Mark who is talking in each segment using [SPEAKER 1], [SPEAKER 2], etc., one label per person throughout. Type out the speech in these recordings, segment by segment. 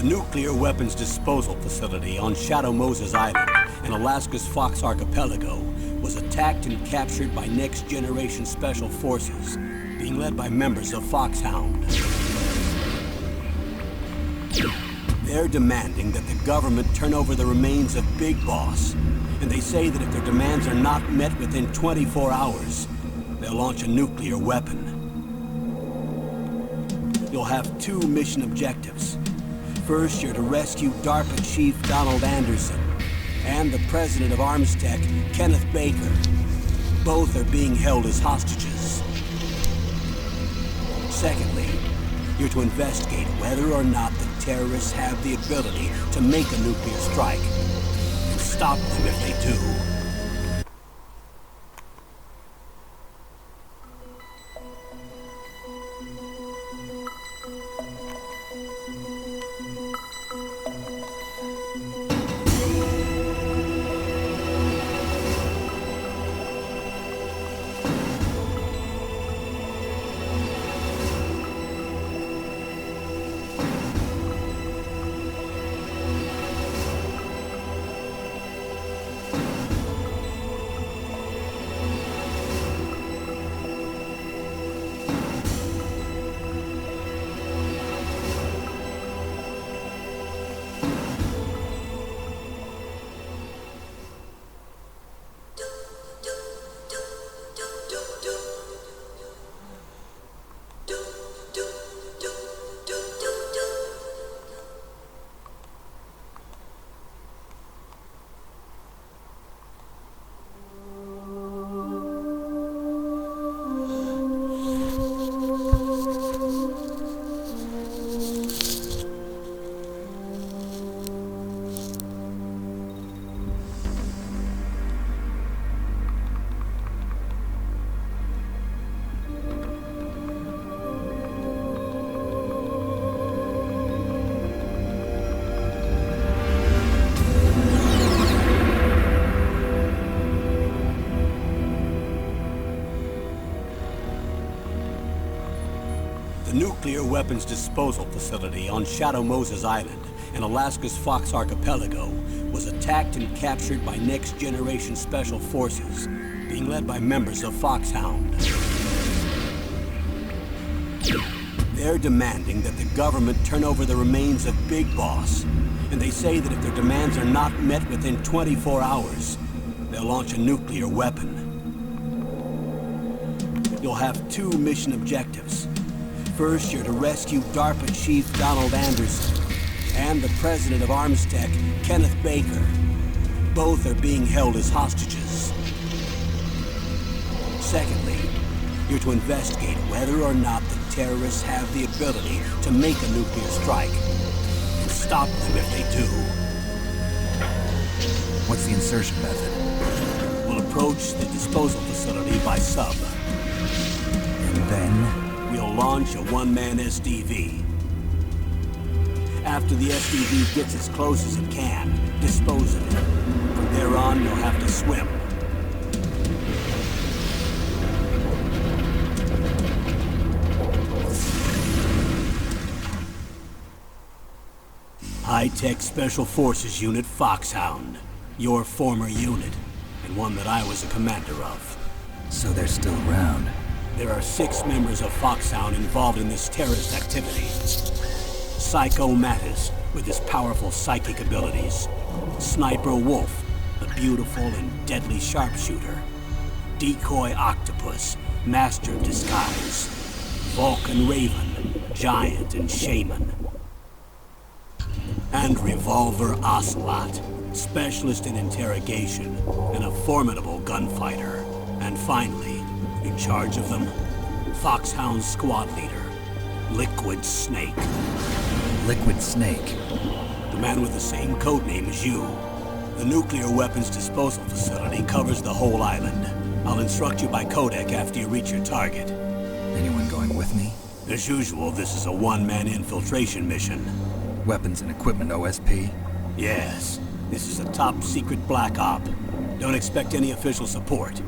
[SPEAKER 1] The nuclear weapons disposal facility on Shadow Moses Island in Alaska's Fox Archipelago was attacked and captured by Next Generation Special Forces, being led by members of Foxhound. They're demanding that the government turn over the remains of Big Boss, and they say that if their demands are not met within 24 hours, they'll launch a nuclear weapon. You'll have two mission objectives. First, you're to rescue DARPA Chief Donald Anderson and the president of Armstech, Kenneth Baker. Both are being held as hostages. Secondly, you're to investigate whether or not the terrorists have the ability to make a nuclear strike and stop them if they do. The nuclear weapons disposal facility on Shadow Moses Island in Alaska's Fox Archipelago was attacked and captured by Next Generation Special Forces, being led by members of Foxhound. They're demanding that the government turn over the remains of Big Boss, and they say that if their demands are not met within 24 hours, they'll launch a nuclear weapon. You'll have two mission objectives. First, you're to rescue DARPA Chief Donald Anderson and the president of Armstech, Kenneth Baker. Both are being held as hostages. Secondly, you're to investigate whether or not the terrorists have the ability to make a nuclear strike and stop them if they do.
[SPEAKER 2] What's the insertion method?
[SPEAKER 1] We'll approach the disposal facility by sub.
[SPEAKER 2] And then?
[SPEAKER 1] We'll launch a one-man SDV. After the SDV gets as close as it can, dispose of it. From there on, you'll have to swim. High-Tech Special Forces Unit Foxhound. Your former unit, and one that I was a commander of.
[SPEAKER 2] So they're still around.
[SPEAKER 1] There are 6 members of Foxhound involved in this terrorist activity. Psycho Mattis, with his powerful psychic abilities. Sniper Wolf, a beautiful and deadly sharpshooter. Decoy Octopus, master of disguise. Vulcan Raven, giant and shaman. And Revolver Ocelot, specialist in interrogation and a formidable gunfighter. And finally, in charge of them, Foxhound's squad leader, Liquid Snake.
[SPEAKER 2] Liquid Snake?
[SPEAKER 1] The man with the same codename as you. The nuclear weapons disposal facility covers the whole island. I'll instruct you by codec after you reach your target.
[SPEAKER 2] Anyone going with me?
[SPEAKER 1] As usual, this is a one-man infiltration mission.
[SPEAKER 2] Weapons and equipment OSP?
[SPEAKER 1] Yes. This is a top-secret black op. Don't expect any official support.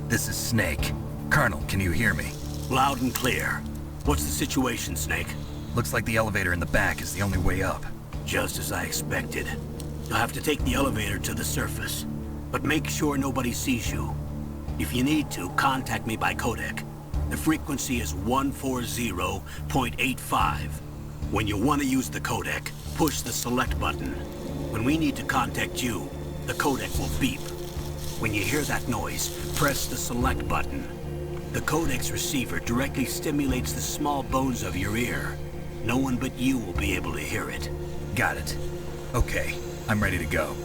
[SPEAKER 2] This is Snake. Colonel, can you hear me?
[SPEAKER 1] Loud and clear. What's the situation, Snake?
[SPEAKER 2] Looks like the elevator in the back is the only way up.
[SPEAKER 1] Just as I expected. You'll have to take the elevator to the surface. But make sure nobody sees you. If you need to, contact me by codec. The frequency is 140.85. When you want to use the codec, push the select button. When we need to contact you, the codec will beep. When you hear that noise, press the select button. The codec's receiver directly stimulates the small bones of your ear. No one but you will be able to hear it.
[SPEAKER 2] Got it. Okay, I'm ready to go.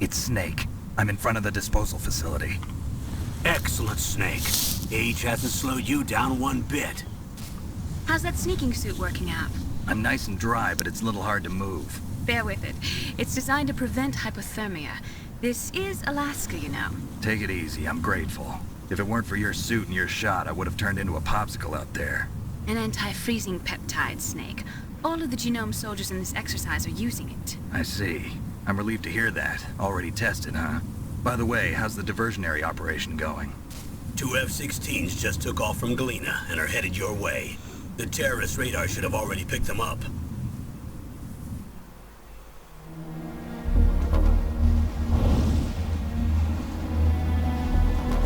[SPEAKER 2] It's Snake. I'm in front of the disposal facility.
[SPEAKER 1] Excellent, Snake. Age hasn't slowed you down one bit.
[SPEAKER 3] How's that sneaking suit working out?
[SPEAKER 2] I'm nice and dry, but it's a little hard to move.
[SPEAKER 3] Bear with it. It's designed to prevent hypothermia. This is Alaska, you know.
[SPEAKER 2] Take it easy, I'm grateful. If it weren't for your suit and your shot, I would have turned into a popsicle out there.
[SPEAKER 3] An anti-freezing peptide, Snake. All of the genome soldiers in this exercise are using it.
[SPEAKER 2] I see. I'm relieved to hear that. Already tested, huh? By the way, how's the diversionary operation going?
[SPEAKER 1] 2 F-16s just took off from Galena and are headed your way. The terrorist radar should have already picked them up.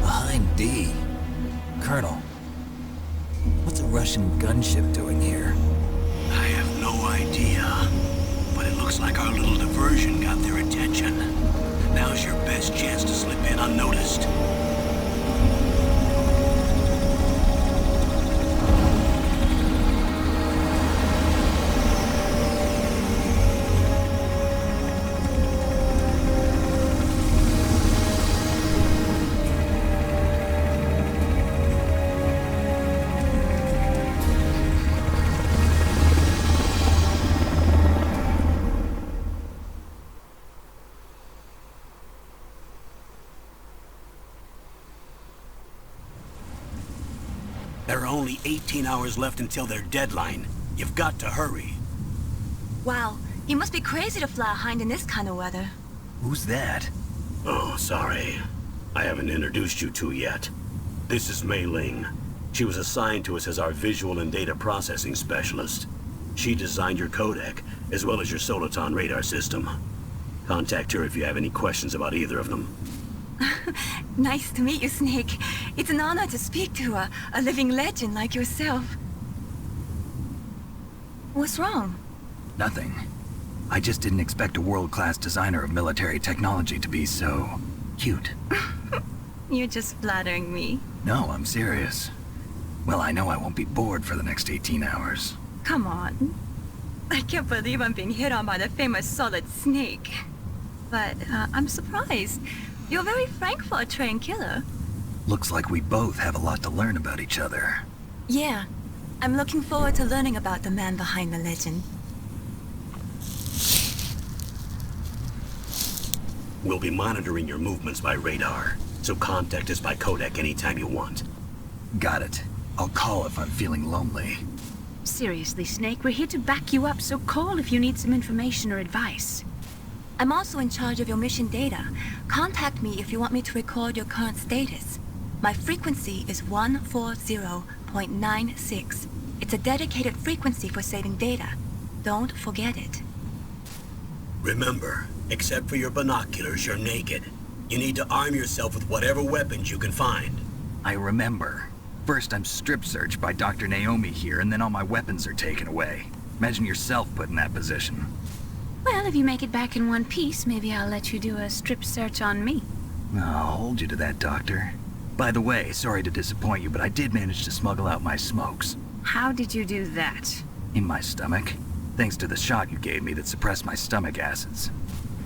[SPEAKER 4] Behind D. Colonel, what's a Russian gunship doing here?
[SPEAKER 1] I have no idea, but it looks like our little diversion got their attention. Now's your best chance to slip in unnoticed. There are only 18 hours left until their deadline. You've got to hurry.
[SPEAKER 5] Wow, you must be crazy to fly a hind in this kind of weather.
[SPEAKER 2] Who's that?
[SPEAKER 1] Oh, sorry. I haven't introduced you two yet. This is Mei Ling. She was assigned to us as our visual and data processing specialist. She designed your codec, as well as your Soliton radar system. Contact her if you have any questions about either of them.
[SPEAKER 5] Nice to meet you, Snake. It's an honor to speak to a living legend like yourself. What's wrong?
[SPEAKER 2] Nothing. I just didn't expect a world-class designer of military technology to be so cute.
[SPEAKER 5] You're just flattering me.
[SPEAKER 2] No, I'm serious. Well, I know I won't be bored for the next 18 hours.
[SPEAKER 5] Come on. I can't believe I'm being hit on by the famous Solid Snake. But I'm surprised. You're very frank for a trained killer.
[SPEAKER 2] Looks like we both have a lot to learn about each other.
[SPEAKER 5] Yeah. I'm looking forward to learning about the man behind the legend.
[SPEAKER 1] We'll be monitoring your movements by radar, so contact us by codec anytime you want.
[SPEAKER 2] Got it. I'll call if I'm feeling lonely.
[SPEAKER 3] Seriously, Snake, we're here to back you up, so call if you need some information or advice.
[SPEAKER 5] I'm also in charge of your mission data. Contact me if you want me to record your current status. My frequency is 140.96. It's a dedicated frequency for saving data. Don't forget it.
[SPEAKER 1] Remember, except for your binoculars, you're naked. You need to arm yourself with whatever weapons you can find.
[SPEAKER 2] I remember. First I'm strip searched by Dr. Naomi here, and then all my weapons are taken away. Imagine yourself put in that position.
[SPEAKER 3] Well, if you make it back in one piece, maybe I'll let you do a strip search on me.
[SPEAKER 2] I'll hold you to that, Doctor. By the way, sorry to disappoint you, but I did manage to smuggle out my smokes.
[SPEAKER 3] How did you do that?
[SPEAKER 2] In my stomach. Thanks to the shot you gave me that suppressed my stomach acids.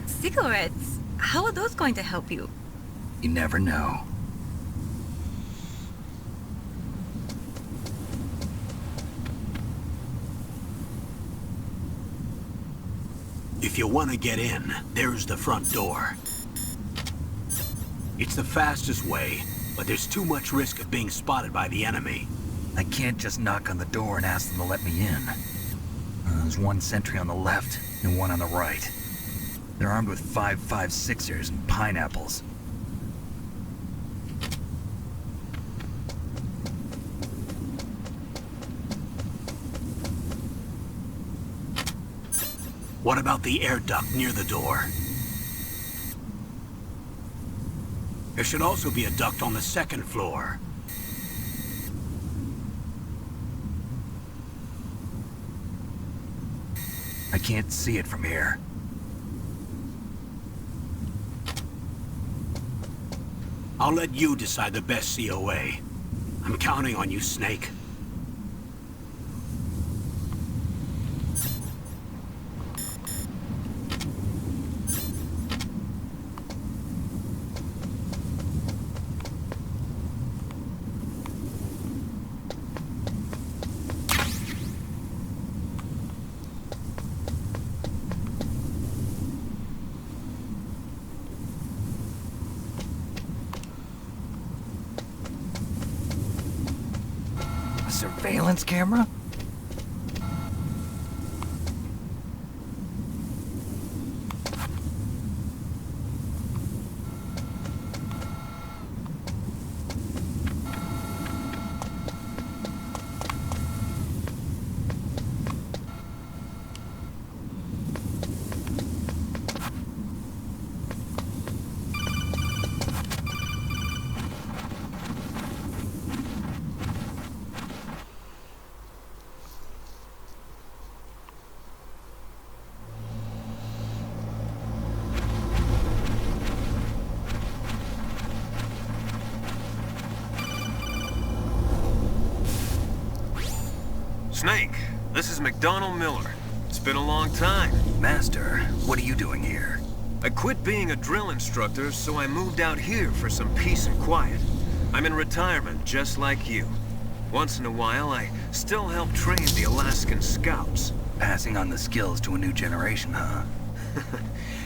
[SPEAKER 5] Cigarettes? How are those going to help you?
[SPEAKER 2] You never know.
[SPEAKER 1] If you want to get in, there's the front door. It's the fastest way, but there's too much risk of being spotted by the enemy.
[SPEAKER 2] I can't just knock on the door and ask them to let me in. There's one sentry on the left and one on the right. They're armed with 5.56ers and pineapples.
[SPEAKER 1] What about the air duct near the door? There should also be a duct on the second floor.
[SPEAKER 2] I can't see it from here.
[SPEAKER 1] I'll let you decide the best COA. I'm counting on you, Snake.
[SPEAKER 2] surveillance camera?
[SPEAKER 6] Snake, this is McDonald Miller. It's been a long time.
[SPEAKER 2] Master, what are you doing here?
[SPEAKER 6] I quit being a drill instructor, so I moved out here for some peace and quiet. I'm in retirement, just like you. Once in a while, I still help train the Alaskan Scouts.
[SPEAKER 2] Passing on the skills to a new generation, huh?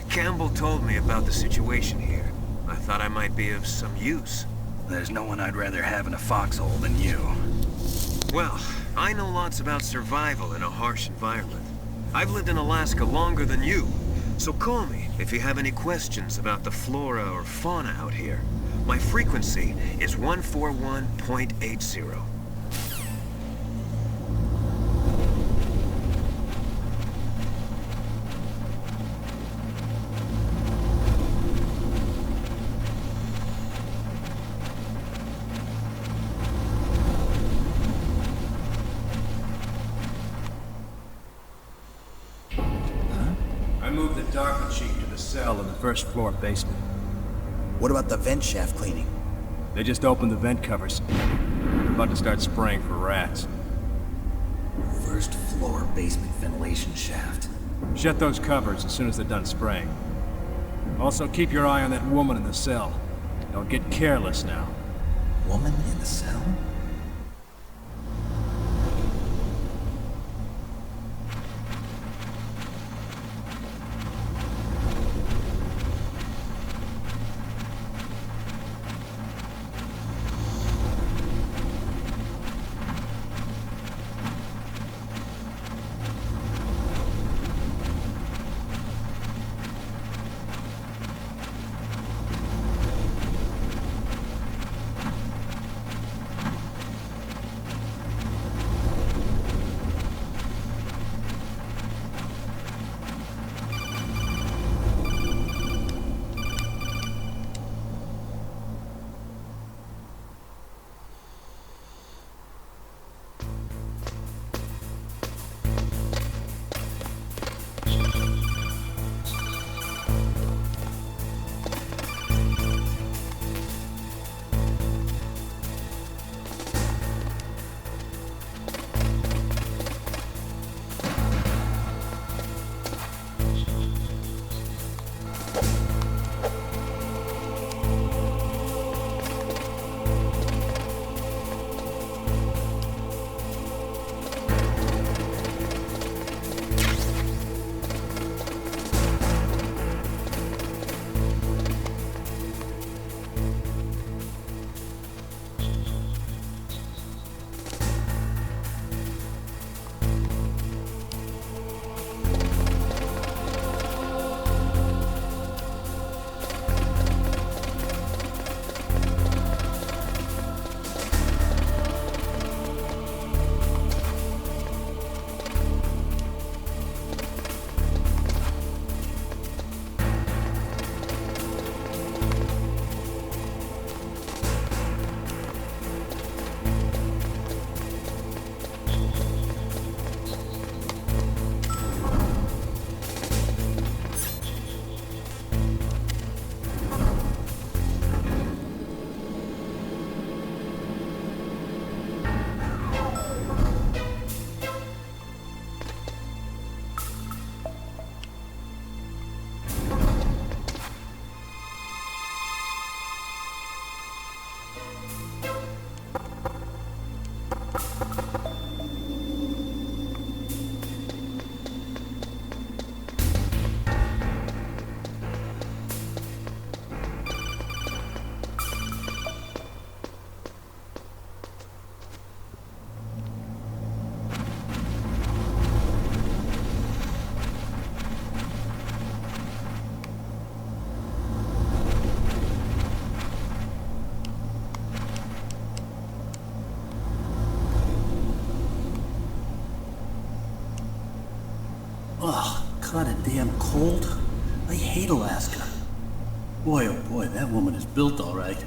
[SPEAKER 6] Campbell told me about the situation here. I thought I might be of some use.
[SPEAKER 2] There's no one I'd rather have in a foxhole than you.
[SPEAKER 6] Well, I know lots about survival in a harsh environment. I've lived in Alaska longer than you, so call me if you have any questions about the flora or fauna out here. My frequency is 141.80.
[SPEAKER 7] I moved the DARPA chief to the cell in the first floor basement.
[SPEAKER 8] What about the vent shaft cleaning?
[SPEAKER 7] They just opened the vent covers. They're about to start spraying for rats.
[SPEAKER 4] First floor basement ventilation shaft.
[SPEAKER 7] Shut those covers as soon as they're done spraying. Also, keep your eye on that woman in the cell. Don't get careless now.
[SPEAKER 4] Woman in the cell?
[SPEAKER 1] caught a damn cold? I hate Alaska. Boy, oh boy, that woman is built all right.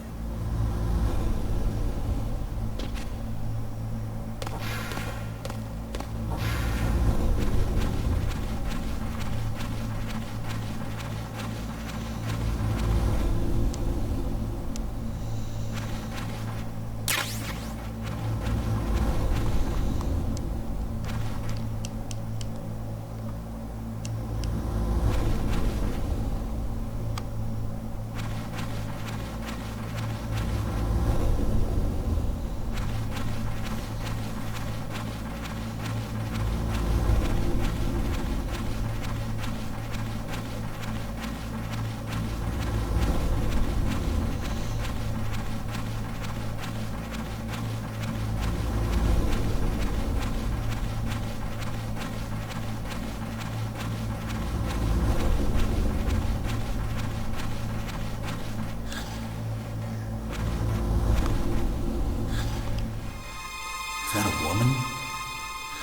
[SPEAKER 8] Is that a woman?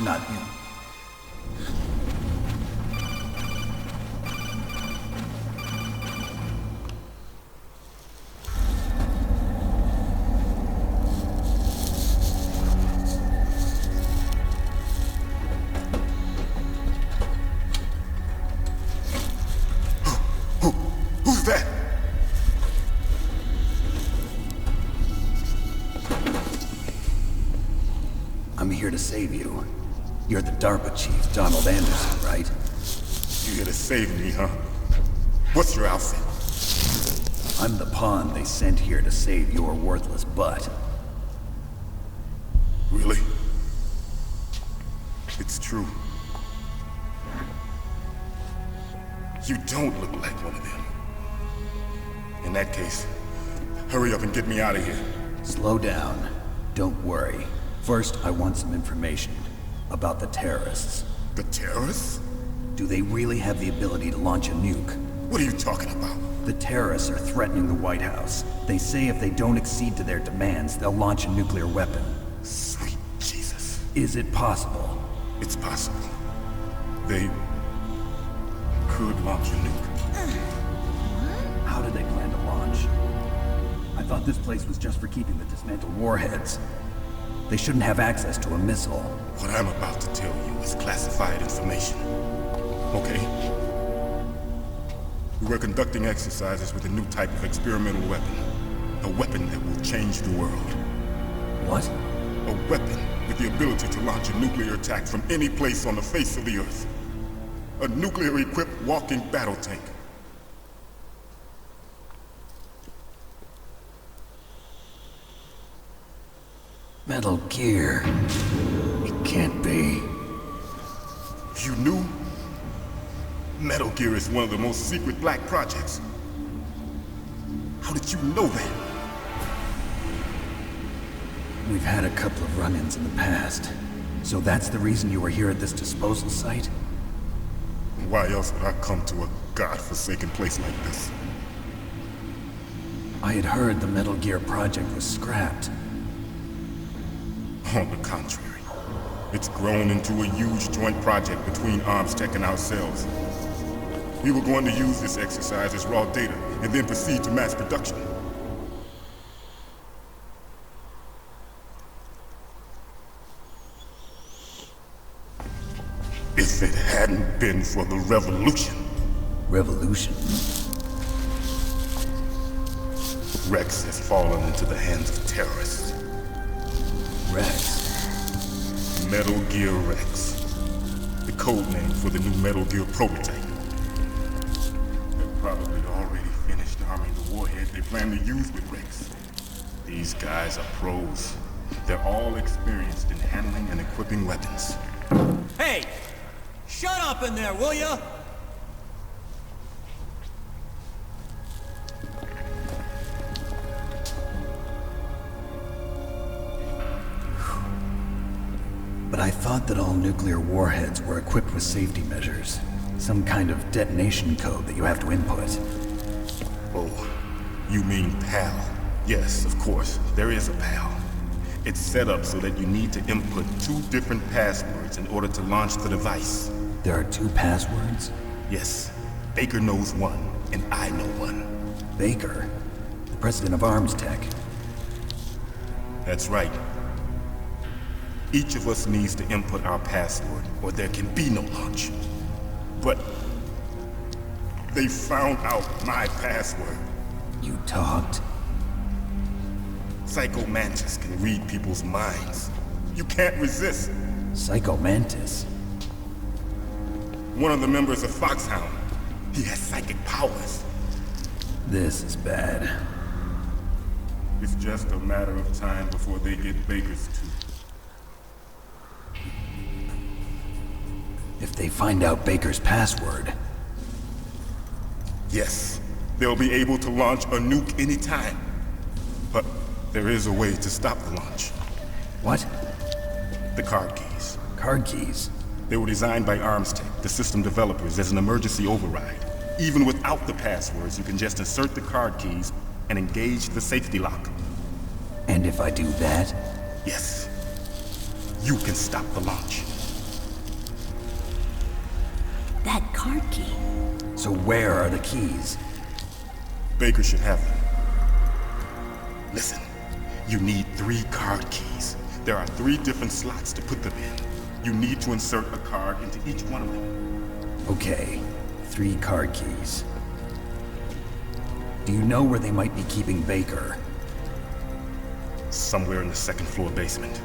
[SPEAKER 8] Not him.
[SPEAKER 9] Who's that?
[SPEAKER 8] I'm here to save you. You're the DARPA chief, Donald Anderson, right?
[SPEAKER 9] You here to save me, huh? What's your outfit?
[SPEAKER 8] I'm the pawn they sent here to save your worthless butt.
[SPEAKER 9] Really? It's true. You don't look like one of them. In that case, hurry up and get me out of here.
[SPEAKER 8] Slow down. Don't worry. First, I want some information about the terrorists.
[SPEAKER 9] The terrorists?
[SPEAKER 8] Do they really have the ability to launch a nuke?
[SPEAKER 9] What are you talking about?
[SPEAKER 8] The terrorists are threatening the White House. They say if they don't accede to their demands, they'll launch a nuclear weapon.
[SPEAKER 9] Sweet Jesus.
[SPEAKER 8] Is it possible?
[SPEAKER 9] It's possible. They could launch a nuke.
[SPEAKER 8] How do they plan to launch? I thought this place was just for keeping the dismantled warheads. They shouldn't have access to a missile.
[SPEAKER 9] What I'm about to tell you is classified information. Okay? We're conducting exercises with a new type of experimental weapon. A weapon that will change the world.
[SPEAKER 8] What?
[SPEAKER 9] A weapon with the ability to launch a nuclear attack from any place on the face of the Earth. A nuclear-equipped walking battle tank.
[SPEAKER 8] Metal Gear. It can't be.
[SPEAKER 9] You knew? Metal Gear is one of the most secret black projects. How did you know that?
[SPEAKER 8] We've had a couple of run-ins in the past. So that's the reason you were here at this disposal site?
[SPEAKER 9] Why else would I come to a godforsaken place like this?
[SPEAKER 8] I had heard the Metal Gear project was scrapped.
[SPEAKER 9] On the contrary, it's grown into a huge joint project between ArmsTech and ourselves. We were going to use this exercise as raw data and then proceed to mass production. If it hadn't been for the revolution.
[SPEAKER 8] Revolution?
[SPEAKER 9] Rex has fallen into the hands of terrorists.
[SPEAKER 8] Rex?
[SPEAKER 9] Metal Gear Rex. The code name for the new Metal Gear prototype. They've probably already finished arming the warhead they plan to use with Rex. These guys are pros. They're all experienced in handling and equipping weapons.
[SPEAKER 10] Hey! Shut up in there, will ya?
[SPEAKER 8] But I thought that all nuclear warheads were equipped with safety measures. Some kind of detonation code that you have to input.
[SPEAKER 9] Oh, you mean PAL? Yes, of course, there is a PAL. It's set up so that you need to input 2 different passwords in order to launch the device.
[SPEAKER 8] There are 2 passwords?
[SPEAKER 9] Yes, Baker knows one, and I know one.
[SPEAKER 8] Baker? The president of Arms Tech.
[SPEAKER 9] That's right. Each of us needs to input our password, or there can be no launch. But they found out my password.
[SPEAKER 8] You talked?
[SPEAKER 9] Psycho Mantis can read people's minds. You can't resist.
[SPEAKER 8] Psycho Mantis?
[SPEAKER 9] One of the members of Foxhound. He has psychic powers.
[SPEAKER 8] This is bad.
[SPEAKER 9] It's just a matter of time before they get Baker's too.
[SPEAKER 8] If they find out Baker's password...
[SPEAKER 9] Yes, they'll be able to launch a nuke anytime. But there is a way to stop the launch.
[SPEAKER 8] What?
[SPEAKER 9] The card keys.
[SPEAKER 8] Card keys?
[SPEAKER 9] They were designed by Arms Tech, the system developers, as an emergency override. Even without the passwords, you can just insert the card keys and engage the safety lock.
[SPEAKER 8] And if I do that?
[SPEAKER 9] Yes. You can stop the launch.
[SPEAKER 11] That card key.
[SPEAKER 8] So where are the keys?
[SPEAKER 9] Baker should have them. Listen, you need 3 card keys. There are 3 different slots to put them in. You need to insert a card into each one of them.
[SPEAKER 8] Okay, 3 card keys. Do you know where they might be keeping Baker?
[SPEAKER 9] Somewhere in the 2nd floor basement.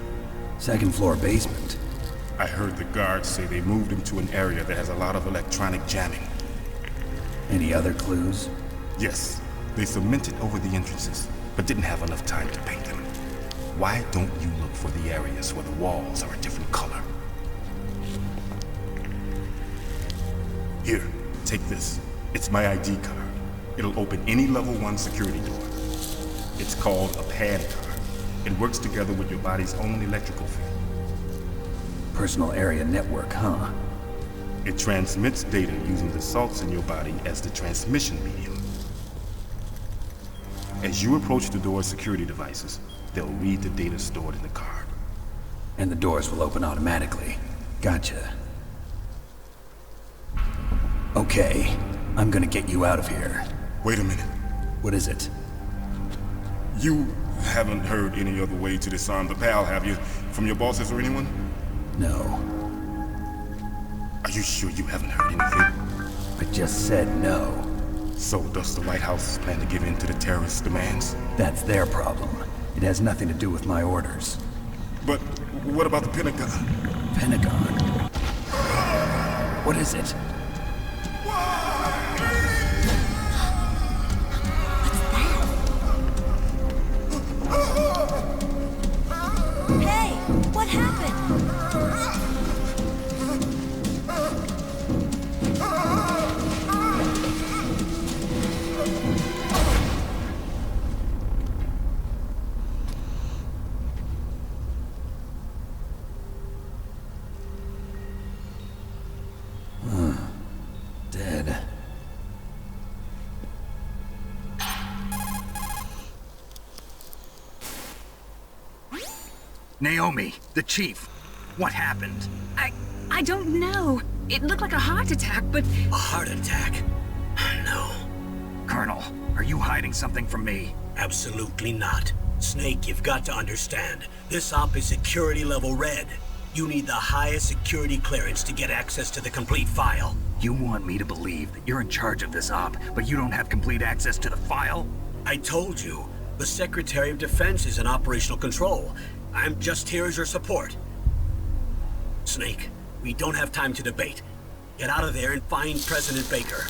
[SPEAKER 8] 2nd floor basement?
[SPEAKER 9] I heard the guards say they moved him to an area that has a lot of electronic jamming.
[SPEAKER 8] Any other clues?
[SPEAKER 9] Yes. They cemented over the entrances, but didn't have enough time to paint them. Why don't you look for the areas where the walls are a different color? Here, take this. It's my ID card. It'll open any level 1 security door. It's called a PAN card. It works together with your body's own electrical field.
[SPEAKER 8] Personal area network, huh?
[SPEAKER 9] It transmits data using the salts in your body as the transmission medium. As you approach the door's security devices, they'll read the data stored in the card.
[SPEAKER 8] And the doors will open automatically. Gotcha. Okay, I'm gonna get you out of here.
[SPEAKER 9] Wait a minute.
[SPEAKER 8] What is it?
[SPEAKER 9] You haven't heard any other way to disarm the PAL, have you? From your bosses or anyone?
[SPEAKER 8] No.
[SPEAKER 9] Are you sure you haven't heard anything?
[SPEAKER 8] I just said no.
[SPEAKER 9] So does the White House plan to give in to the terrorists' demands?
[SPEAKER 8] That's their problem. It has nothing to do with my orders.
[SPEAKER 9] But what about the Pentagon?
[SPEAKER 8] Pentagon? What is it?
[SPEAKER 11] Hey, what happened?
[SPEAKER 8] Dead.
[SPEAKER 2] Naomi, the chief. What happened?
[SPEAKER 3] I don't know. It looked like a heart attack, but...
[SPEAKER 1] A heart attack? No.
[SPEAKER 2] Colonel, are you hiding something from me?
[SPEAKER 1] Absolutely not. Snake, you've got to understand. This op is security level red. You need the highest security clearance to get access to the complete file.
[SPEAKER 2] You want me to believe that you're in charge of this op, but you don't have complete access to the file?
[SPEAKER 1] I told you. The Secretary of Defense is in operational control. I'm just here as your support. Snake, we don't have time to debate. Get out of there and find President Baker.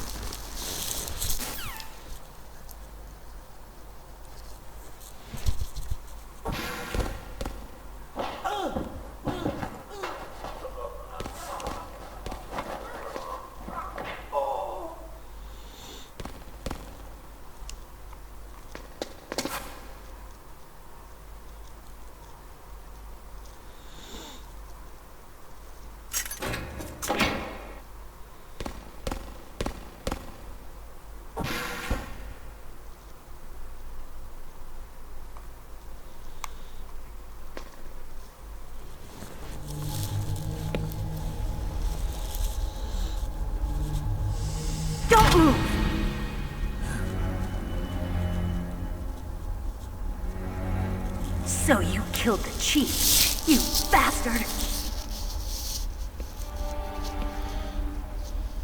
[SPEAKER 11] So you killed the chief, you bastard!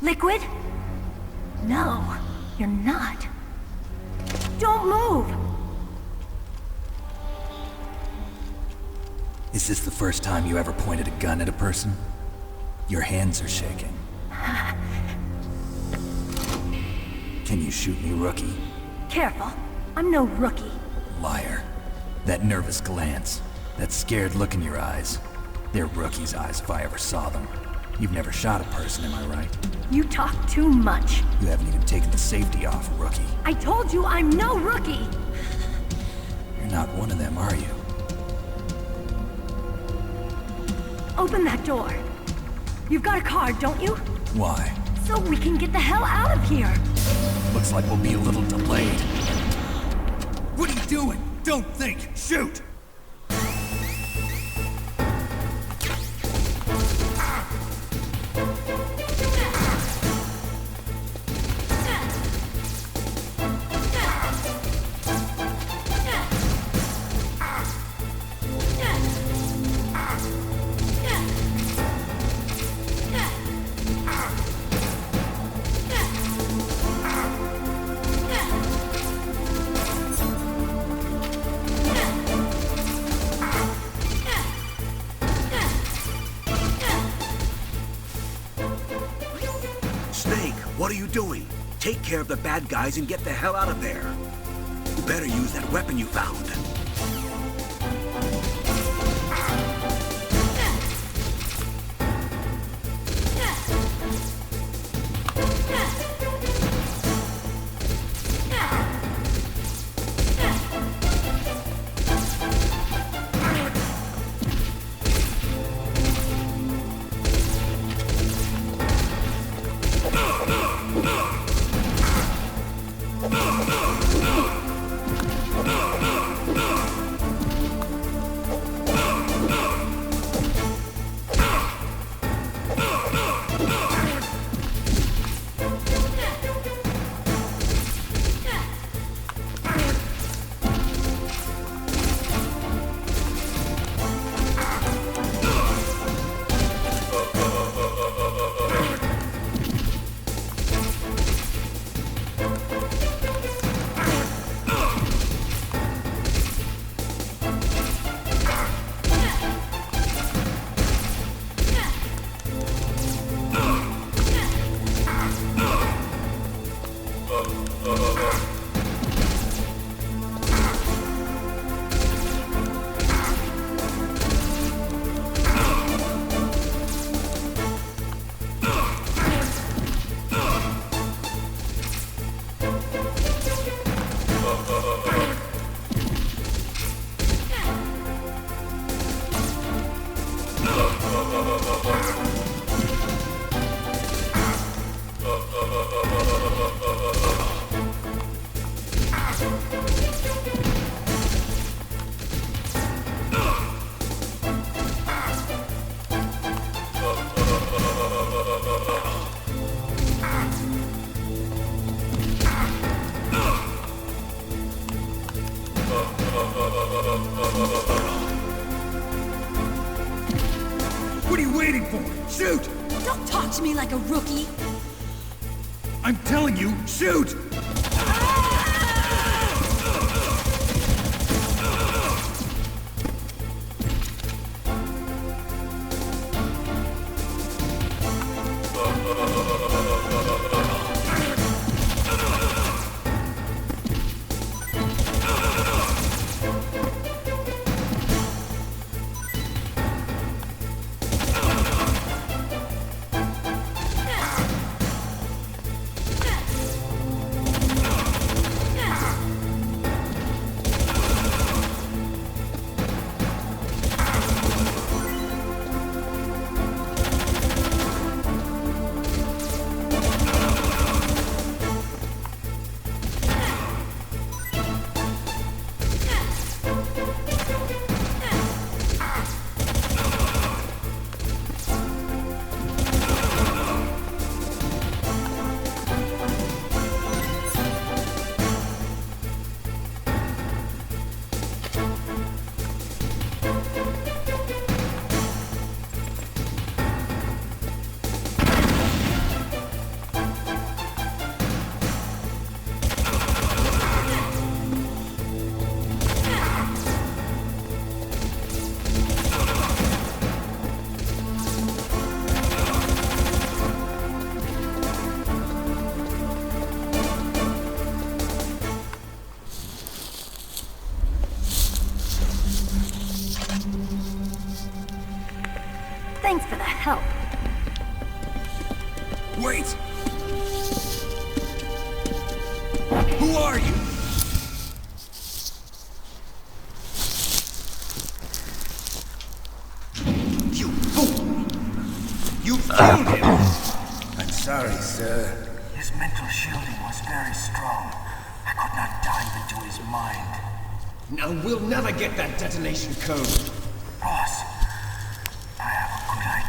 [SPEAKER 11] Liquid? No, you're not. Don't move!
[SPEAKER 4] Is this the first time you ever pointed a gun at a person? Your hands are shaking. Can you shoot me, rookie?
[SPEAKER 11] Careful, I'm no rookie.
[SPEAKER 4] Liar. That nervous glance, that scared look in your eyes. They're rookie's eyes if I ever saw them. You've never shot a person, am I right?
[SPEAKER 11] You talk too much.
[SPEAKER 4] You haven't even taken the safety off, rookie.
[SPEAKER 11] I told you I'm no rookie!
[SPEAKER 4] You're not one of them, are you?
[SPEAKER 11] Open that door. You've got a card, don't you?
[SPEAKER 4] Why?
[SPEAKER 11] So we can get the hell out of here!
[SPEAKER 4] Looks like we'll be a little delayed. What are you doing? Don't think! Shoot!
[SPEAKER 1] Snake, what are you doing? Take care of the bad guys and get the hell out of there. You better use that weapon you found.
[SPEAKER 4] What are you waiting for? Shoot!
[SPEAKER 11] Don't talk to me like a rookie!
[SPEAKER 4] I'm telling you, shoot!
[SPEAKER 11] help.
[SPEAKER 4] Wait! Who are you?
[SPEAKER 12] You fool! You fooled him! I'm sorry, sir.
[SPEAKER 13] His mental shielding was very strong. I could not dive into his mind.
[SPEAKER 12] Now we'll never get that detonation code.
[SPEAKER 13] Boss, I have a good idea.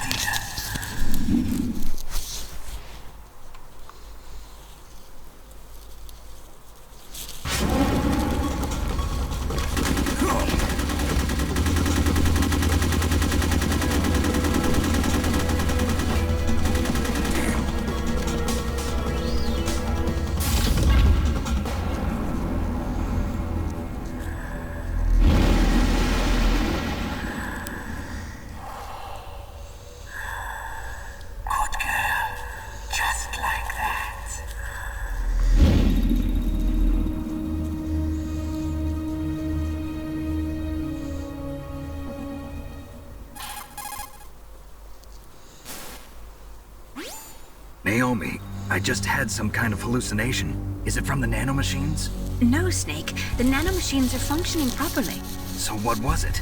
[SPEAKER 2] Naomi, I just had some kind of hallucination. Is it from the nanomachines?
[SPEAKER 3] No, Snake. The nanomachines are functioning properly.
[SPEAKER 2] So what was it?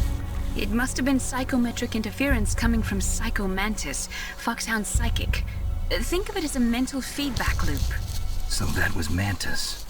[SPEAKER 3] It must have been psychometric interference coming from Psycho Mantis, Foxhound's psychic. Think of it as a mental feedback loop.
[SPEAKER 2] So that was Mantis.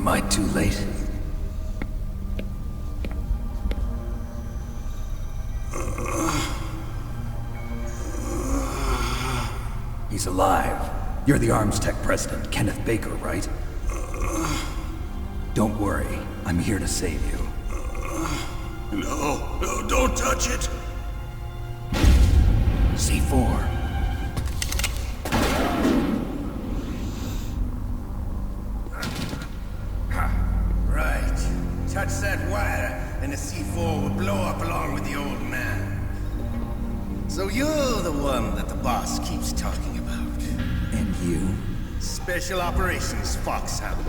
[SPEAKER 4] I too late? He's alive. You're the Arms Tech president, Kenneth Baker, right? Don't worry. I'm here to save you.
[SPEAKER 12] No, don't touch it!
[SPEAKER 4] C4.
[SPEAKER 12] Right. Touch that wire, and the C4 will blow up along with the old man. So you're the one that the boss keeps talking about.
[SPEAKER 4] And you?
[SPEAKER 12] Special Operations Foxhound.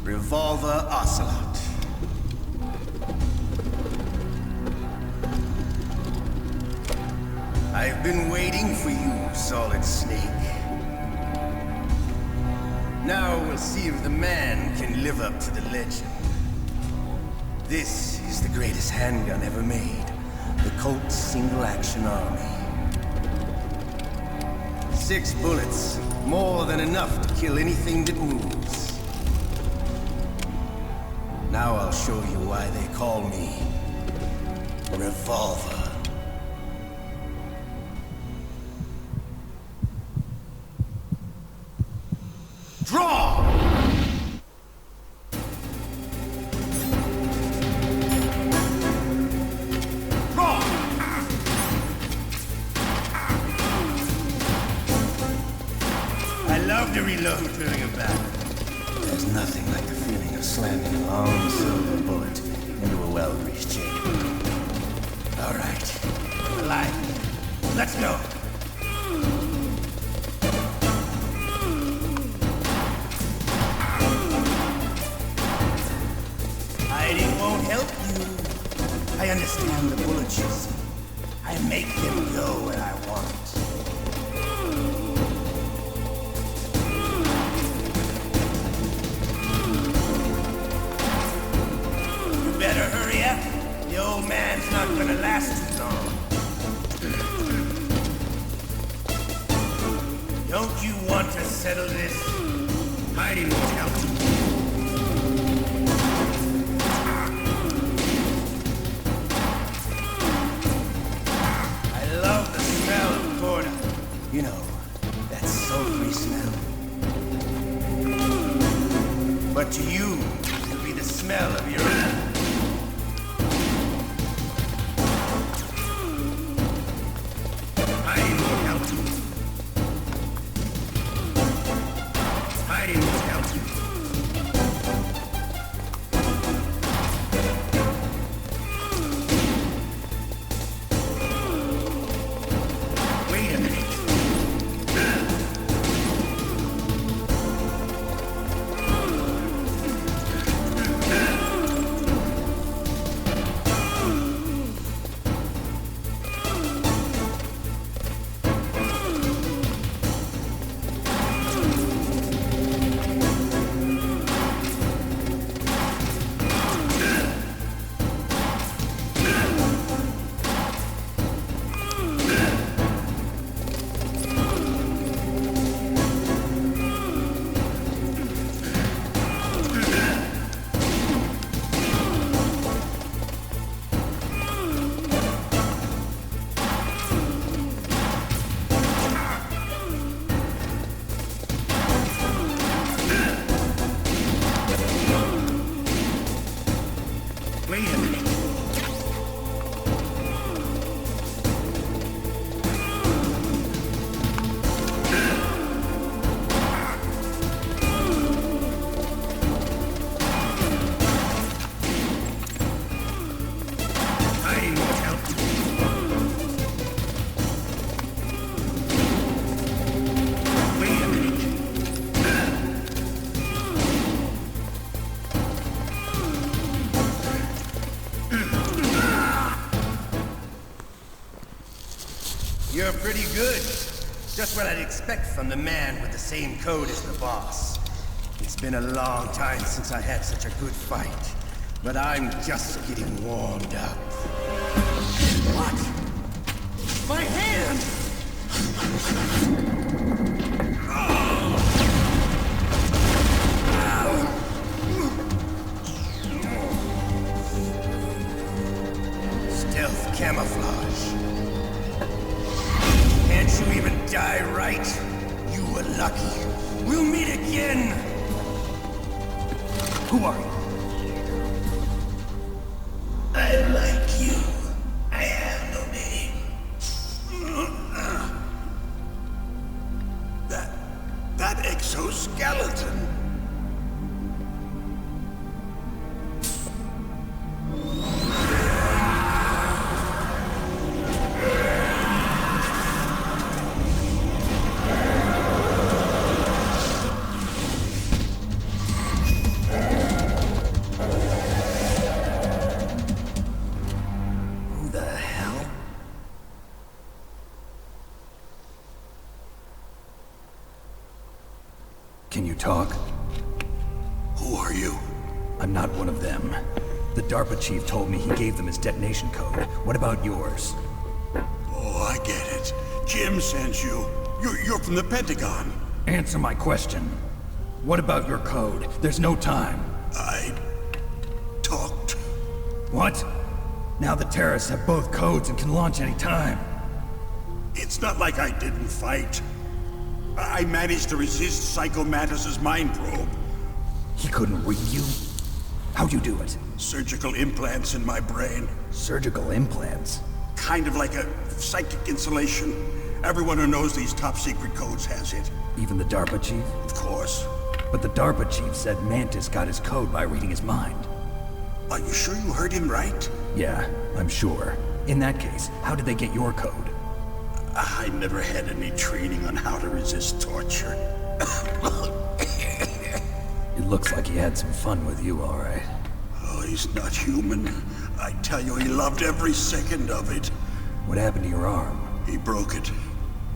[SPEAKER 12] Revolver Ocelot. I've been waiting for you, Solid Snake. Now we'll see if the man can live up to the legend. This is the greatest handgun ever made. The Colt Single Action Army. 6 bullets, more than enough to kill anything that moves. Now I'll show you why they call me Revolver. Draw! To reload during a battle. There's nothing like the feeling of slamming a long silver bullet into a well-greased chamber. All right, alive. Let's go. Hiding won't help you. I understand the bullets you see. I make them go where I want. Better hurry up. The old man's not gonna last too long. Don't you want to settle this? Hiding won't help you. I love the smell of Corda. You know, that sultry smell. But to you, it'll be the smell of your own. You're pretty good. Just what I'd expect from the man with the same code as the boss. It's been a long time since I had such a good fight, but I'm just getting warmed up. What? My hand! Ah! die right? You were lucky. We'll meet again!
[SPEAKER 8] Who are you?
[SPEAKER 12] I'm like you. I have no name.
[SPEAKER 14] That exoskeleton.
[SPEAKER 8] Who the hell? Can you talk?
[SPEAKER 14] Who are you?
[SPEAKER 8] I'm not one of them. The DARPA chief told me he gave them his detonation code. What about yours?
[SPEAKER 14] Oh, I get it. Jim sent you. You're from the Pentagon.
[SPEAKER 8] Answer my question. What about your code? There's no time.
[SPEAKER 14] I talked.
[SPEAKER 8] What? Now the terrorists have both codes and can launch any time.
[SPEAKER 14] It's not like I didn't fight. I managed to resist Psycho Mantis's mind probe.
[SPEAKER 8] He couldn't read you? How'd you do it?
[SPEAKER 14] Surgical implants in my brain.
[SPEAKER 8] Surgical implants?
[SPEAKER 14] Kind of like a psychic insulation. Everyone who knows these top secret codes has it.
[SPEAKER 8] Even the DARPA chief?
[SPEAKER 14] Of course.
[SPEAKER 8] But the DARPA chief said Mantis got his code by reading his mind.
[SPEAKER 14] Are you sure you heard him right?
[SPEAKER 8] Yeah, I'm sure. In that case, how did they get your code?
[SPEAKER 14] I never had any training on how to resist torture.
[SPEAKER 8] It looks like he had some fun with you, all right.
[SPEAKER 14] Oh, he's not human. I tell you, he loved every second of it.
[SPEAKER 8] What happened to your arm?
[SPEAKER 14] He broke it.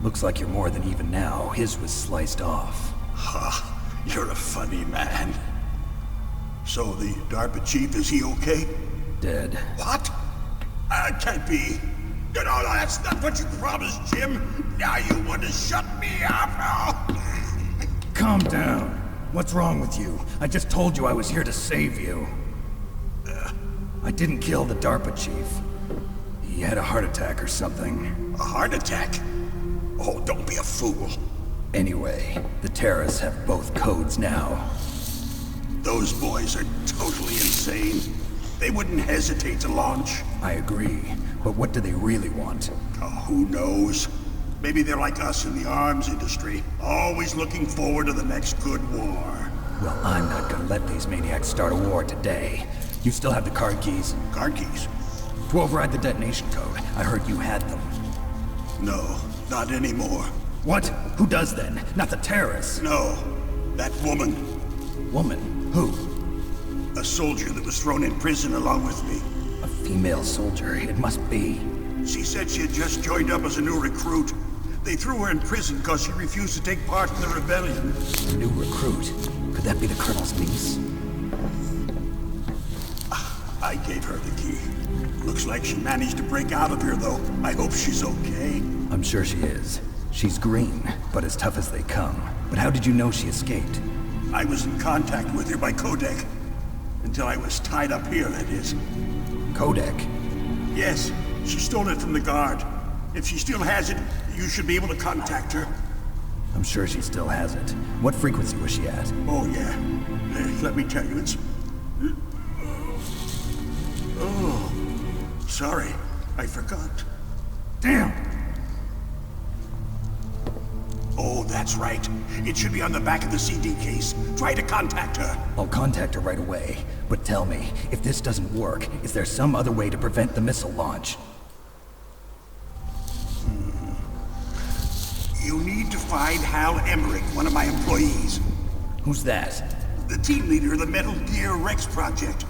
[SPEAKER 8] Looks like you're more than even now. His was sliced off.
[SPEAKER 14] Ha, you're a funny man. So the DARPA chief, is he okay?
[SPEAKER 8] Dead.
[SPEAKER 14] What? Can't be. No, that's not what you promised, Jim. Now you want to shut me up?
[SPEAKER 8] Calm down. What's wrong with you? I just told you I was here to save you. I didn't kill the DARPA chief. He had a heart attack or something.
[SPEAKER 14] A heart attack? Oh, don't be a fool.
[SPEAKER 8] Anyway, the terrorists have both codes now.
[SPEAKER 14] Those boys are totally insane. They wouldn't hesitate to launch.
[SPEAKER 8] I agree, but what do they really want?
[SPEAKER 14] Oh, who knows? Maybe they're like us in the arms industry, always looking forward to the next good war.
[SPEAKER 8] Well, I'm not gonna let these maniacs start a war today. You still have the card keys?
[SPEAKER 14] Card keys?
[SPEAKER 8] To override the detonation code. I heard you had them.
[SPEAKER 14] No, not anymore.
[SPEAKER 8] What? Who does then? Not the terrorists?
[SPEAKER 14] No, that woman.
[SPEAKER 8] Woman? Who?
[SPEAKER 14] A soldier that was thrown in prison along with me.
[SPEAKER 8] A female soldier, it must be.
[SPEAKER 14] She said she had just joined up as a new recruit. They threw her in prison because she refused to take part in the rebellion.
[SPEAKER 8] A new recruit? Could that be the Colonel's niece?
[SPEAKER 14] I gave her the key. Looks like she managed to break out of here, though. I hope she's okay.
[SPEAKER 8] I'm sure she is. She's green, but as tough as they come. But how did you know she escaped?
[SPEAKER 14] I was in contact with her by codec. Until I was tied up here, that is.
[SPEAKER 8] Codec?
[SPEAKER 14] Yes, she stole it from the guard. If she still has it, you should be able to contact her.
[SPEAKER 8] I'm sure she still has it. What frequency was she at?
[SPEAKER 14] Oh, yeah. Let me tell you, it's... Oh, sorry. I forgot.
[SPEAKER 8] Damn!
[SPEAKER 14] Oh, that's right. It should be on the back of the CD case. Try to contact her.
[SPEAKER 8] I'll contact her right away. But tell me, if this doesn't work, is there some other way to prevent the missile launch?
[SPEAKER 14] You need to find Hal Emmerich, one of my employees.
[SPEAKER 8] Who's that?
[SPEAKER 14] The team leader of the Metal Gear Rex project.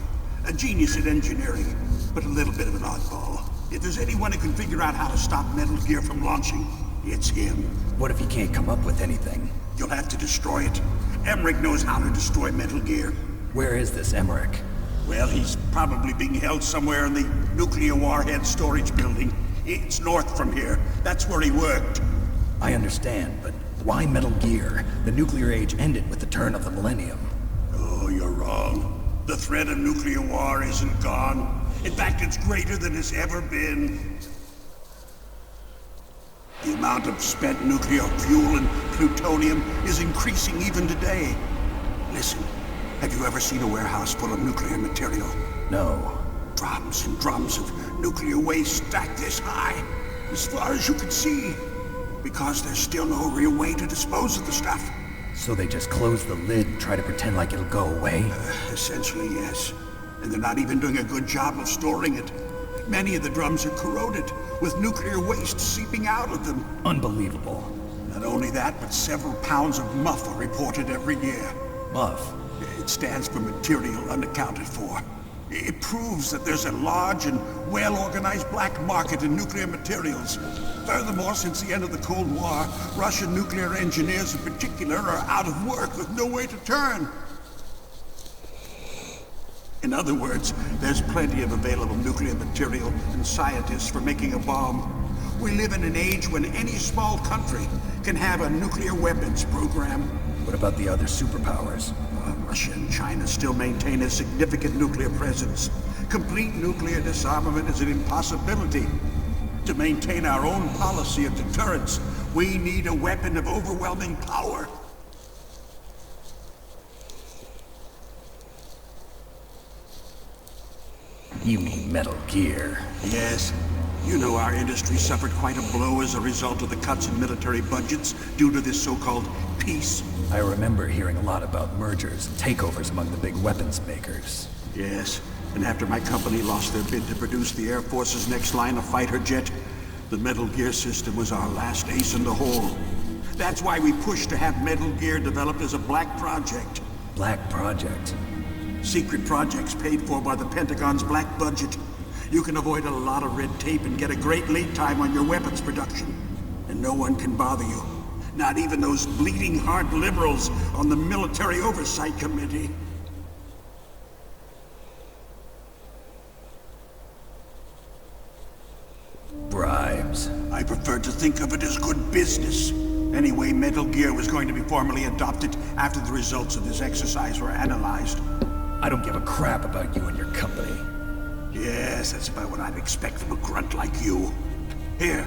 [SPEAKER 14] A genius at engineering, but a little bit of an oddball. If there's anyone who can figure out how to stop Metal Gear from launching, it's him.
[SPEAKER 8] What if he can't come up with anything?
[SPEAKER 14] You'll have to destroy it. Emmerich knows how to destroy Metal Gear.
[SPEAKER 8] Where is this Emmerich?
[SPEAKER 14] Well, he's probably being held somewhere in the nuclear warhead storage building. It's north from here. That's where he worked.
[SPEAKER 8] I understand, but why Metal Gear? The nuclear age ended with the turn of the millennium.
[SPEAKER 14] Oh, you're wrong. The threat of nuclear war isn't gone. In fact, it's greater than it's ever been. The amount of spent nuclear fuel and plutonium is increasing even today. Listen, have you ever seen a warehouse full of nuclear material?
[SPEAKER 8] No.
[SPEAKER 14] Drums and drums of nuclear waste stacked this high, as far as you can see. Because there's still no real way to dispose of the stuff.
[SPEAKER 8] So they just close the lid and try to pretend like it'll go away?
[SPEAKER 14] Essentially, yes. And they're not even doing a good job of storing it. Many of the drums are corroded, with nuclear waste seeping out of them.
[SPEAKER 8] Unbelievable.
[SPEAKER 14] Not only that, but several pounds of MUF are reported every year.
[SPEAKER 8] MUF?
[SPEAKER 14] It stands for material unaccounted for. It proves that there's a large and well-organized black market in nuclear materials. Furthermore, since the end of the Cold War, Russian nuclear engineers in particular are out of work with no way to turn. In other words, there's plenty of available nuclear material and scientists for making a bomb. We live in an age when any small country can have a nuclear weapons program.
[SPEAKER 8] What about the other superpowers?
[SPEAKER 14] Russia and China still maintain a significant nuclear presence. Complete nuclear disarmament is an impossibility. To maintain our own policy of deterrence, we need a weapon of overwhelming power.
[SPEAKER 8] You mean Metal Gear?
[SPEAKER 14] Yes. You know our industry suffered quite a blow as a result of the cuts in military budgets due to this so-called peace.
[SPEAKER 8] I remember hearing a lot about mergers and takeovers among the big weapons makers.
[SPEAKER 14] Yes, and after my company lost their bid to produce the Air Force's next line of fighter jet, the Metal Gear system was our last ace in the hole. That's why we pushed to have Metal Gear developed as a black project.
[SPEAKER 8] Black project?
[SPEAKER 14] Secret projects paid for by the Pentagon's black budget. You can avoid a lot of red tape and get a great lead time on your weapons production. And no one can bother you. Not even those bleeding heart liberals on the Military Oversight Committee.
[SPEAKER 8] Bribes.
[SPEAKER 14] I prefer to think of it as good business. Anyway, Metal Gear was going to be formally adopted after the results of this exercise were analyzed.
[SPEAKER 8] I don't give a crap about you and your company.
[SPEAKER 14] Yes, that's about what I'd expect from a grunt like you. Here,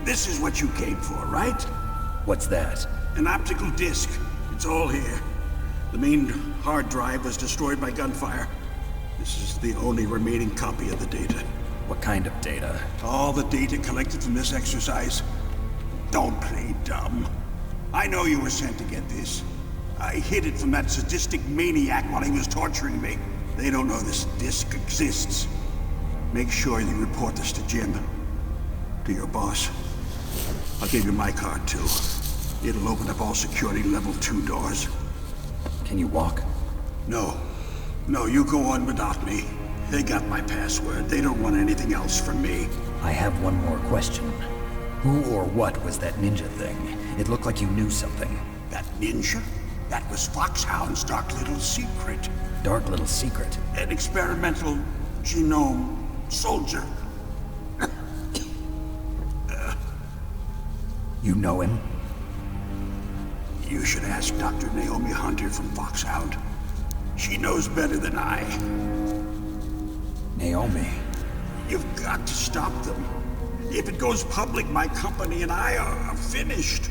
[SPEAKER 14] this is what you came for, right?
[SPEAKER 8] What's that?
[SPEAKER 14] An optical disc. It's all here. The main hard drive was destroyed by gunfire. This is the only remaining copy of the data.
[SPEAKER 8] What kind of data?
[SPEAKER 14] All the data collected from this exercise. Don't play dumb. I know you were sent to get this. I hid it from that sadistic maniac while he was torturing me. They don't know this disc exists. Make sure you report this to Jim. To your boss. I'll give you my card, too. It'll open up all security level 2 doors.
[SPEAKER 8] Can you walk?
[SPEAKER 14] No. No, you go on without me. They got my password. They don't want anything else from me.
[SPEAKER 8] I have one more question. Who or what was that ninja thing? It looked like you knew something.
[SPEAKER 14] That ninja? That was Foxhound's dark little secret.
[SPEAKER 8] Dark little secret?
[SPEAKER 14] An experimental genome soldier.
[SPEAKER 8] You know him?
[SPEAKER 14] You should ask Dr. Naomi Hunter from Foxhound. She knows better than I.
[SPEAKER 8] Naomi?
[SPEAKER 14] You've got to stop them. If it goes public, my company and I are finished.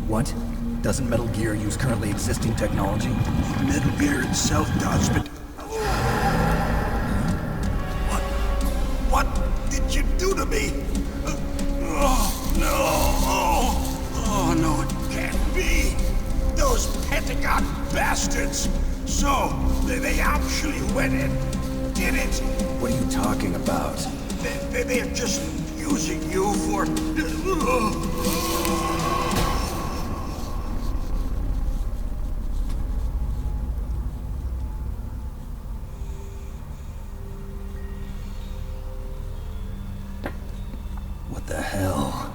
[SPEAKER 8] What? Doesn't Metal Gear use currently existing technology?
[SPEAKER 14] Metal Gear itself does, but... What did you do to me? Oh, no. Oh, no, it can't be. Those Pentagon bastards. So, they actually went and did it.
[SPEAKER 8] What are you talking about?
[SPEAKER 14] They're just using you for...
[SPEAKER 8] What the hell?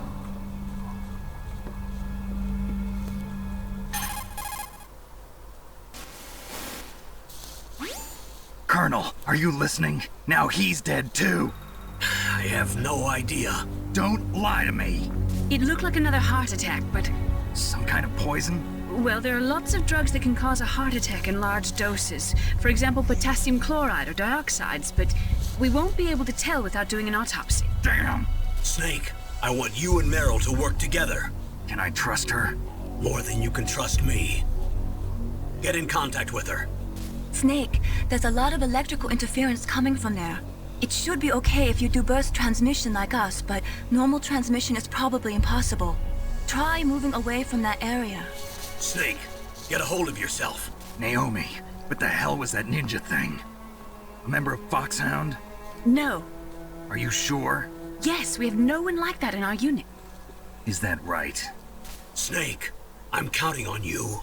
[SPEAKER 2] Colonel, are you listening? Now he's dead too.
[SPEAKER 1] I have no idea.
[SPEAKER 2] Don't lie to me.
[SPEAKER 3] It looked like another heart attack, but...
[SPEAKER 2] Some kind of poison?
[SPEAKER 3] Well, there are lots of drugs that can cause a heart attack in large doses. For example, potassium chloride or dioxides, but we won't be able to tell without doing an autopsy.
[SPEAKER 2] Damn!
[SPEAKER 1] Snake, I want you and Meryl to work together.
[SPEAKER 2] Can I trust her?
[SPEAKER 1] More than you can trust me. Get in contact with her.
[SPEAKER 5] Snake, there's a lot of electrical interference coming from there. It should be okay if you do burst transmission like us, but normal transmission is probably impossible. Try moving away from that area.
[SPEAKER 1] Snake, get a hold of yourself.
[SPEAKER 2] Naomi, what the hell was that ninja thing? A member of Foxhound?
[SPEAKER 3] No.
[SPEAKER 2] Are you sure?
[SPEAKER 3] Yes, we have no one like that in our unit.
[SPEAKER 2] Is that right?
[SPEAKER 1] Snake, I'm counting on you.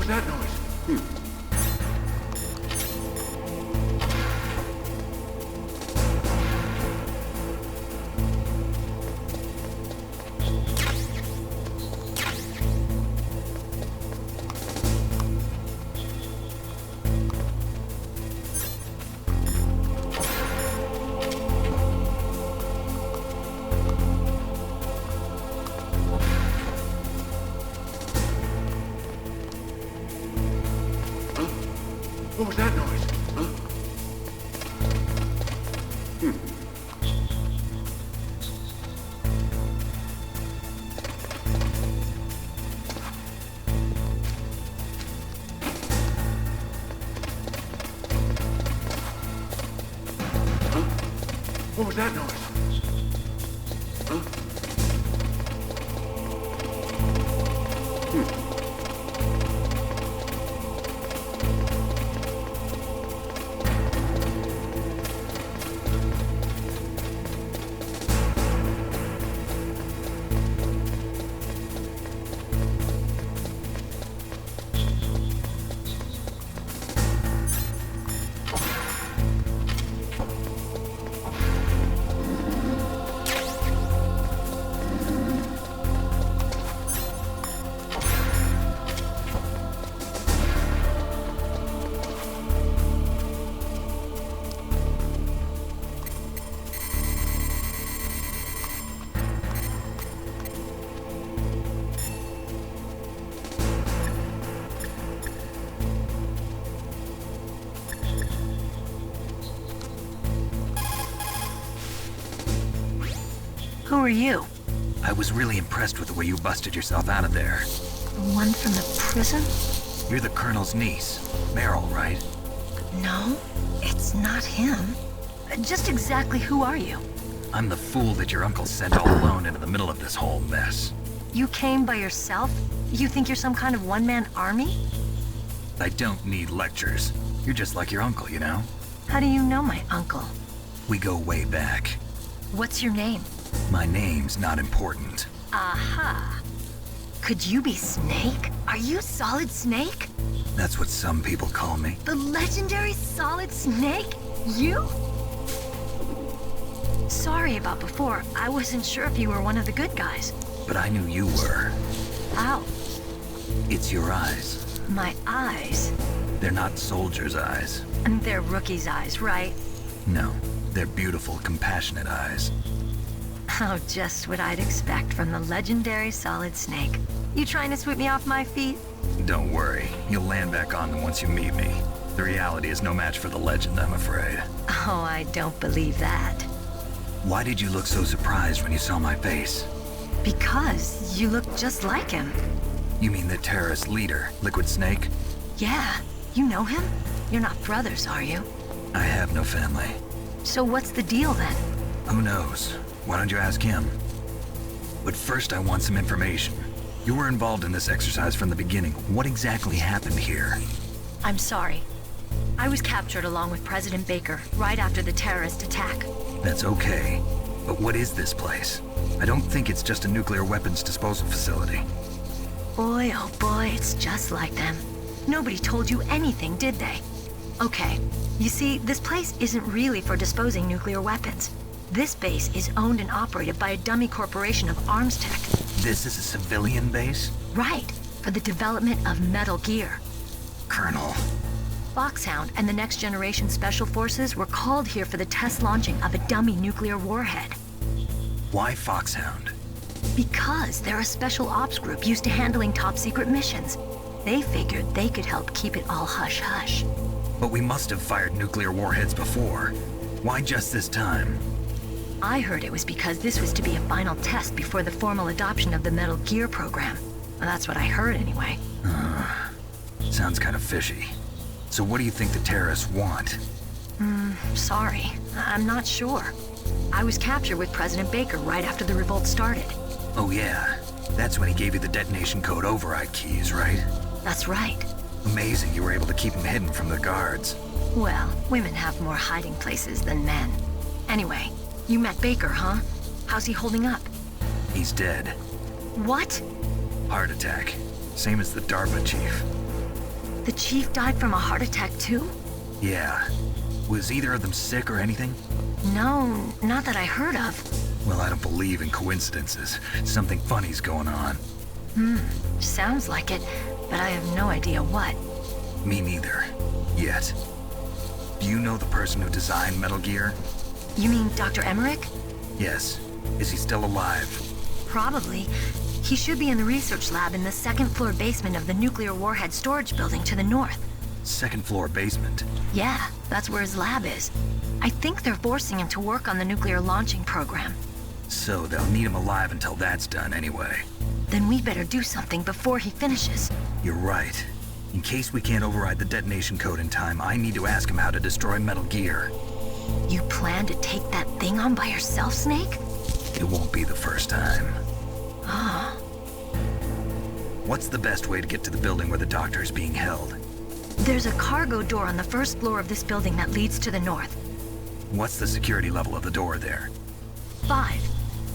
[SPEAKER 9] was that noise? What was that noise? Huh? What was that noise? Huh?
[SPEAKER 5] Who are you?
[SPEAKER 2] I was really impressed with the way you busted yourself out of there.
[SPEAKER 5] The one from the prison?
[SPEAKER 2] You're the Colonel's niece, Meryl, right?
[SPEAKER 5] No, it's not him. Just exactly who are you?
[SPEAKER 2] I'm the fool that your uncle sent all alone into the middle of this whole mess.
[SPEAKER 5] You came by yourself? You think you're some kind of one-man army?
[SPEAKER 2] I don't need lectures. You're just like your uncle, you know?
[SPEAKER 5] How do you know my uncle?
[SPEAKER 2] We go way back.
[SPEAKER 5] What's your name?
[SPEAKER 2] My name's not important.
[SPEAKER 5] Aha. Could you be Snake? Are you Solid Snake?
[SPEAKER 2] That's what some people call me.
[SPEAKER 5] The legendary Solid Snake? You? Sorry about before. I wasn't sure if you were one of the good guys.
[SPEAKER 2] But I knew you were.
[SPEAKER 5] How?
[SPEAKER 2] It's your eyes.
[SPEAKER 5] My eyes?
[SPEAKER 2] They're not soldiers' eyes.
[SPEAKER 5] And they're rookies' eyes, right?
[SPEAKER 2] No, they're beautiful, compassionate eyes.
[SPEAKER 5] Oh, just what I'd expect from the legendary Solid Snake. You trying to sweep me off my feet?
[SPEAKER 2] Don't worry, you'll land back on them once you meet me. The reality is no match for the legend, I'm afraid.
[SPEAKER 5] Oh, I don't believe that.
[SPEAKER 2] Why did you look so surprised when you saw my face?
[SPEAKER 5] Because you look just like him.
[SPEAKER 2] You mean the terrorist leader, Liquid Snake?
[SPEAKER 5] Yeah, you know him? You're not brothers, are you?
[SPEAKER 2] I have no family.
[SPEAKER 5] So what's the deal then?
[SPEAKER 2] Who knows? Why don't you ask him? But first I want some information. You were involved in this exercise from the beginning. What exactly happened here?
[SPEAKER 5] I'm sorry. I was captured along with President Baker right after the terrorist attack.
[SPEAKER 2] That's okay. But what is this place? I don't think it's just a nuclear weapons disposal facility.
[SPEAKER 5] Boy, oh boy, it's just like them. Nobody told you anything, did they? Okay, you see, this place isn't really for disposing nuclear weapons. This base is owned and operated by a dummy corporation of arms tech.
[SPEAKER 2] This is a civilian base?
[SPEAKER 5] Right, for the development of Metal Gear.
[SPEAKER 2] Colonel.
[SPEAKER 5] Foxhound and the Next Generation Special Forces were called here for the test launching of a dummy nuclear warhead.
[SPEAKER 2] Why Foxhound?
[SPEAKER 5] Because they're a special ops group used to handling top-secret missions. They figured they could help keep it all hush-hush.
[SPEAKER 2] But we must have fired nuclear warheads before. Why just this time?
[SPEAKER 5] I heard it was because this was to be a final test before the formal adoption of the Metal Gear program. Well, that's what I heard anyway.
[SPEAKER 2] Sounds kind of fishy. So what do you think the terrorists want?
[SPEAKER 5] Sorry. I'm not sure. I was captured with President Baker right after the revolt started.
[SPEAKER 2] Oh yeah, that's when he gave you the detonation code override keys, right?
[SPEAKER 5] That's right.
[SPEAKER 2] Amazing you were able to keep him hidden from the guards.
[SPEAKER 5] Well, women have more hiding places than men. Anyway, you met Baker, huh? How's he holding up?
[SPEAKER 2] He's dead.
[SPEAKER 5] What?
[SPEAKER 2] Heart attack. Same as the DARPA chief.
[SPEAKER 5] The chief died from a heart attack too?
[SPEAKER 2] Yeah. Was either of them sick or anything?
[SPEAKER 5] No, not that I heard of.
[SPEAKER 2] Well, I don't believe in coincidences. Something funny's going on.
[SPEAKER 5] Sounds like it, but I have no idea what.
[SPEAKER 2] Me neither. Yet. Do you know the person who designed Metal Gear?
[SPEAKER 5] You mean Dr. Emmerich?
[SPEAKER 2] Yes. Is he still alive?
[SPEAKER 5] Probably. He should be in the research lab in the second-floor basement of the nuclear warhead storage building to the north.
[SPEAKER 2] Second floor basement?
[SPEAKER 5] Yeah, that's where his lab is. I think they're forcing him to work on the nuclear launching program.
[SPEAKER 2] So they'll need him alive until that's done anyway.
[SPEAKER 5] Then we better do something before he finishes.
[SPEAKER 2] You're right. In case we can't override the detonation code in time, I need to ask him how to destroy Metal Gear.
[SPEAKER 5] You plan to take that thing on by yourself, Snake?
[SPEAKER 2] It won't be the first time.
[SPEAKER 5] Ah.
[SPEAKER 2] What's the best way to get to the building where the doctor is being held?
[SPEAKER 5] There's a cargo door on the first floor of this building that leads to the north.
[SPEAKER 2] What's the security level of the door there?
[SPEAKER 5] 5.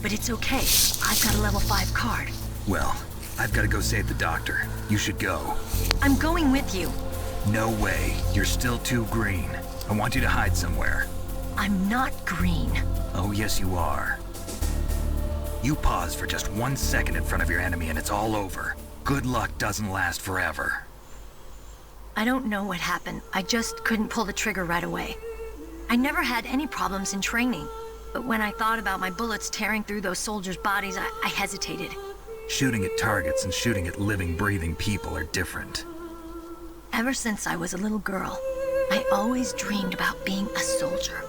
[SPEAKER 5] But it's okay. I've got a level 5 card.
[SPEAKER 2] Well, I've got to go save the doctor. You should go.
[SPEAKER 5] I'm going with you.
[SPEAKER 2] No way. You're still too green. I want you to hide somewhere.
[SPEAKER 5] I'm not green.
[SPEAKER 2] Oh, yes, you are. You pause for just 1 second in front of your enemy and it's all over. Good luck doesn't last forever.
[SPEAKER 5] I don't know what happened. I just couldn't pull the trigger right away. I never had any problems in training. But when I thought about my bullets tearing through those soldiers' bodies, I hesitated.
[SPEAKER 2] Shooting at targets and shooting at living, breathing people are different.
[SPEAKER 5] Ever since I was a little girl, I always dreamed about being a soldier.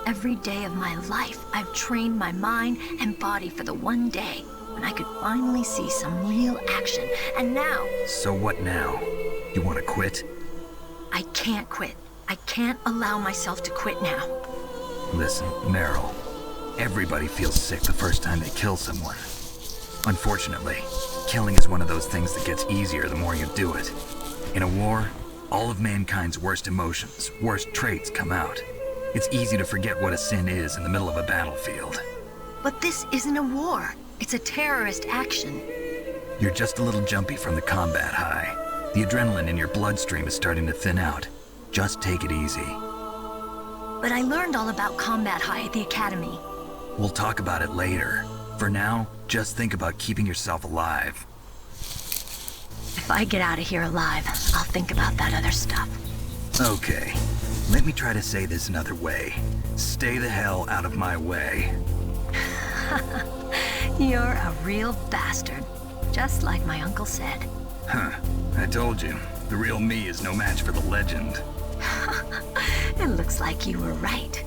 [SPEAKER 5] Every day of my life, I've trained my mind and body for the one day when I could finally see some real action. And now...
[SPEAKER 2] So what now? You want to quit?
[SPEAKER 5] I can't quit. I can't allow myself to quit now.
[SPEAKER 2] Listen, Meryl. Everybody feels sick the first time they kill someone. Unfortunately, killing is one of those things that gets easier the more you do it. In a war, all of mankind's worst emotions, worst traits come out. It's easy to forget what a sin is in the middle of a battlefield.
[SPEAKER 5] But this isn't a war. It's a terrorist action.
[SPEAKER 2] You're just a little jumpy from the combat high. The adrenaline in your bloodstream is starting to thin out. Just take it easy.
[SPEAKER 5] But I learned all about combat high at the academy.
[SPEAKER 2] We'll talk about it later. For now, just think about keeping yourself alive.
[SPEAKER 5] If I get out of here alive, I'll think about that other stuff.
[SPEAKER 2] Okay. Let me try to say this another way. Stay the hell out of my way.
[SPEAKER 5] You're a real bastard. Just like my uncle said.
[SPEAKER 2] Huh. I told you. The real me is no match for the legend.
[SPEAKER 5] It looks like you were right.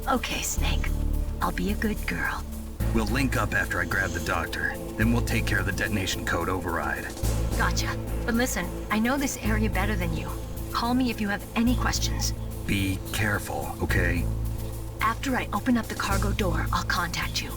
[SPEAKER 5] Okay, Snake. I'll be a good girl.
[SPEAKER 2] We'll link up after I grab the doctor. Then we'll take care of the detonation code override.
[SPEAKER 5] Gotcha. But listen, I know this area better than you. Call me if you have any questions.
[SPEAKER 2] Be careful, okay?
[SPEAKER 5] After I open up the cargo door, I'll contact you.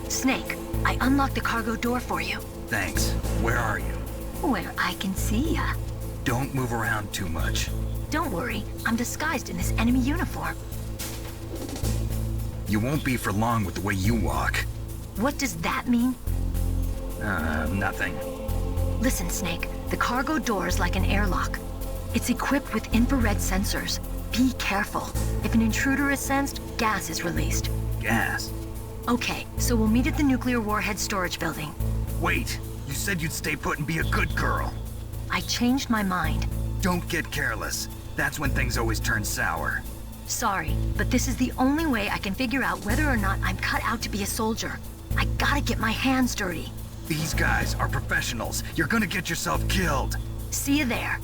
[SPEAKER 5] Snake, I unlocked the cargo door for you.
[SPEAKER 2] Thanks. Where are you?
[SPEAKER 5] Where I can see ya.
[SPEAKER 2] Don't move around too much.
[SPEAKER 5] Don't worry, I'm disguised in this enemy uniform.
[SPEAKER 2] You won't be for long with the way you walk.
[SPEAKER 15] What does that mean?
[SPEAKER 2] Nothing.
[SPEAKER 15] Listen, Snake, the cargo door is like an airlock. It's equipped with infrared sensors. Be careful. If an intruder is sensed, gas is released.
[SPEAKER 2] Gas?
[SPEAKER 15] Okay, so we'll meet at the nuclear warhead storage building.
[SPEAKER 2] Wait, you said you'd stay put and be a good girl.
[SPEAKER 15] I changed my mind.
[SPEAKER 2] Don't get careless. That's when things always turn sour.
[SPEAKER 15] Sorry, but this is the only way I can figure out whether or not I'm cut out to be a soldier. I gotta get my hands dirty.
[SPEAKER 2] These guys are professionals. You're gonna get yourself killed.
[SPEAKER 15] See you there.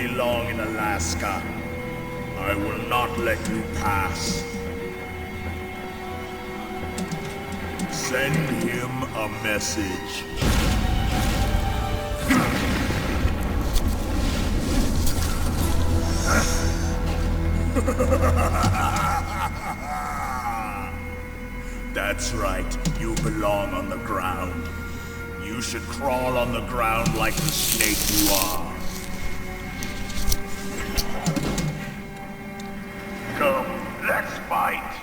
[SPEAKER 16] belong in Alaska. I will not let you pass. Send him a message. That's right, you belong on the ground. You should crawl on the ground like the snake you are. Come, let's fight.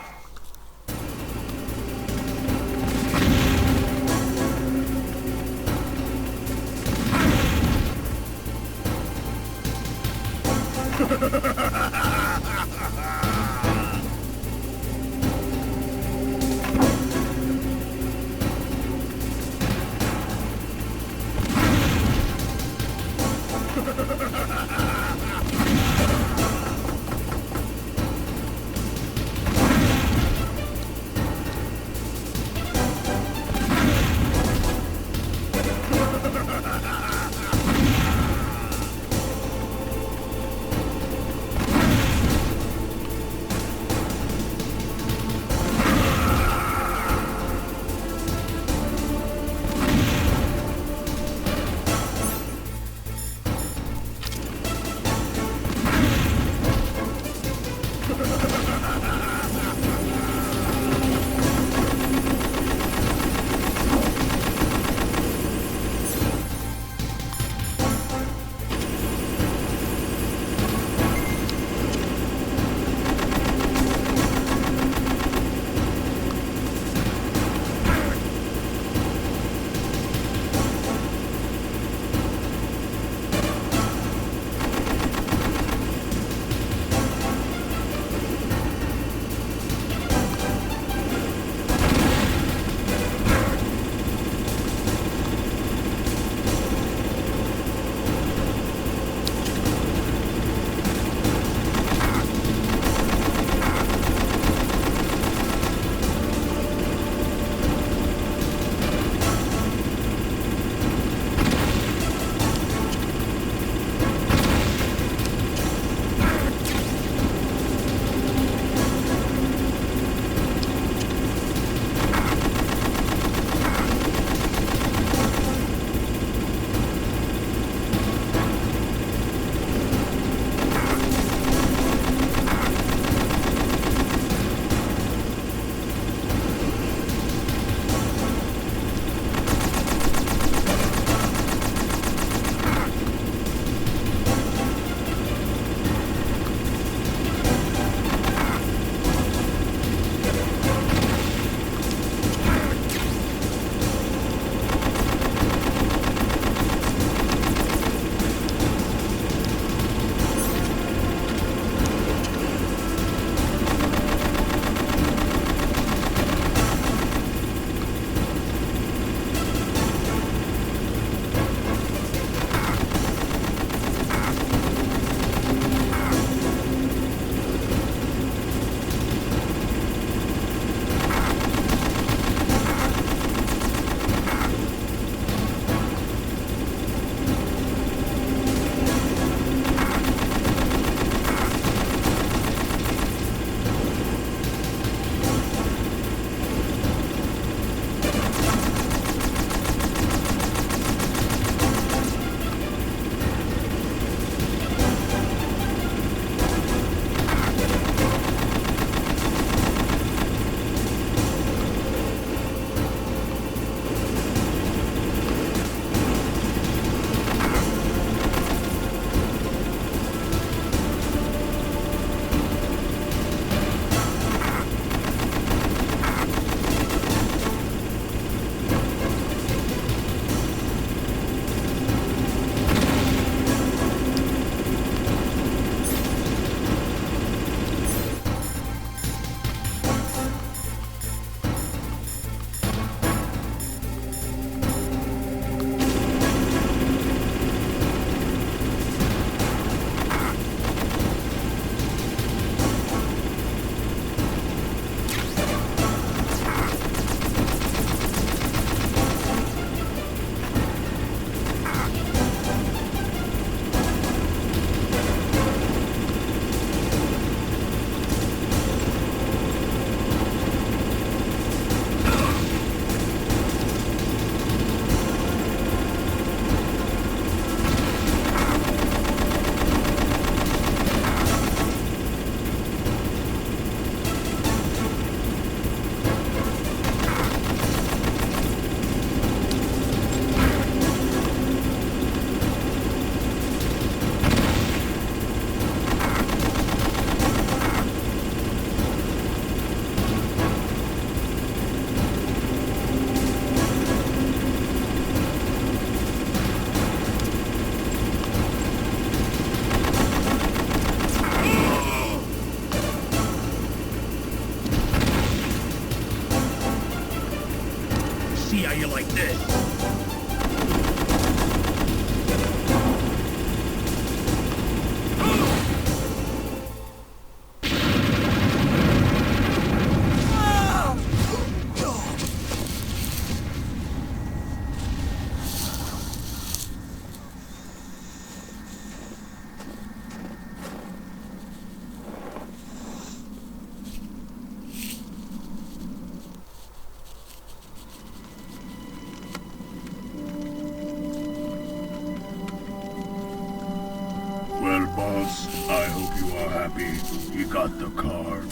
[SPEAKER 16] Maybe he got the card.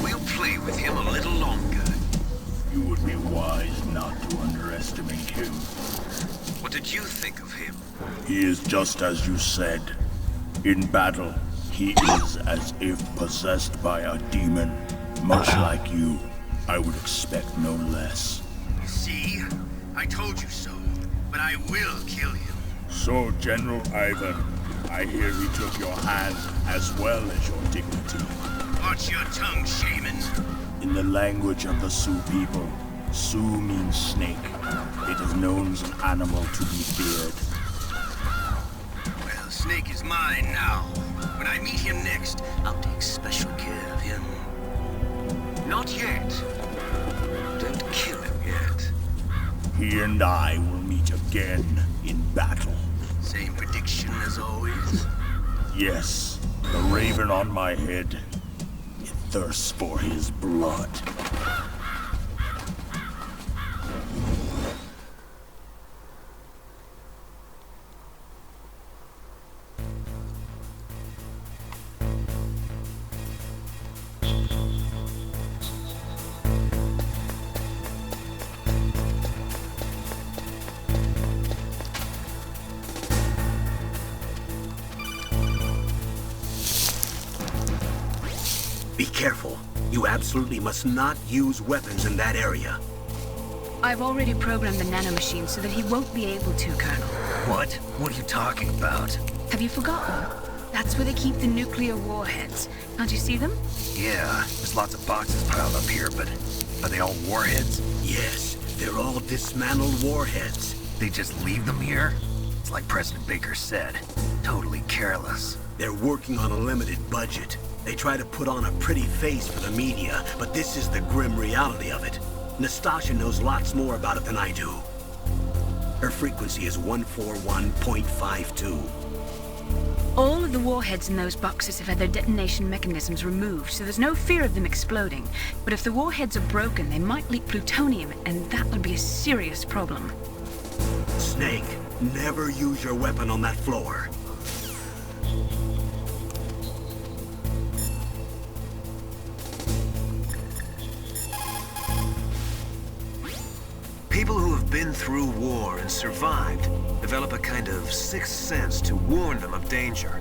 [SPEAKER 6] We'll play with him a little longer.
[SPEAKER 16] You would be wise not to underestimate him.
[SPEAKER 6] What did you think of him?
[SPEAKER 16] He is just as you said. In battle, he is as if possessed by a demon. Much like you, I would expect no less.
[SPEAKER 6] See? I told you so. But I will kill him.
[SPEAKER 16] So, General Ivan, I hear he took your hand as well as your dignity.
[SPEAKER 6] Watch your tongue, shaman.
[SPEAKER 16] In the language of the Sioux people, Sioux means snake. It is known as an animal to be feared.
[SPEAKER 6] Well, Snake is mine now. When I meet him next, I'll take special care of him. Not yet. Don't kill him yet.
[SPEAKER 16] He and I will meet again in battle.
[SPEAKER 6] Same prediction as always?
[SPEAKER 16] Yes, the raven on my head. It thirsts for his blood.
[SPEAKER 1] Be careful. You absolutely must not use weapons in that area.
[SPEAKER 3] I've already programmed the nanomachine so that he won't be able to, Colonel.
[SPEAKER 2] What? What are you talking about?
[SPEAKER 3] Have you forgotten? That's where they keep the nuclear warheads. Can't you see them?
[SPEAKER 2] Yeah, there's lots of boxes piled up here, but are they all warheads?
[SPEAKER 1] Yes, they're all dismantled warheads.
[SPEAKER 2] They just leave them here? It's like President Baker said. Totally careless.
[SPEAKER 1] They're working on a limited budget. They try to put on a pretty face for the media, but this is the grim reality of it. Nastasha knows lots more about it than I do. Her frequency is 141.52.
[SPEAKER 3] All of the warheads in those boxes have had their detonation mechanisms removed, so there's no fear of them exploding. But if the warheads are broken, they might leak plutonium, and that would be a serious problem.
[SPEAKER 1] Snake, never use your weapon on that floor.
[SPEAKER 6] People who have been through war and survived develop a kind of sixth sense to warn them of danger.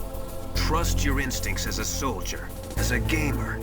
[SPEAKER 6] Trust your instincts as a soldier, as a gamer.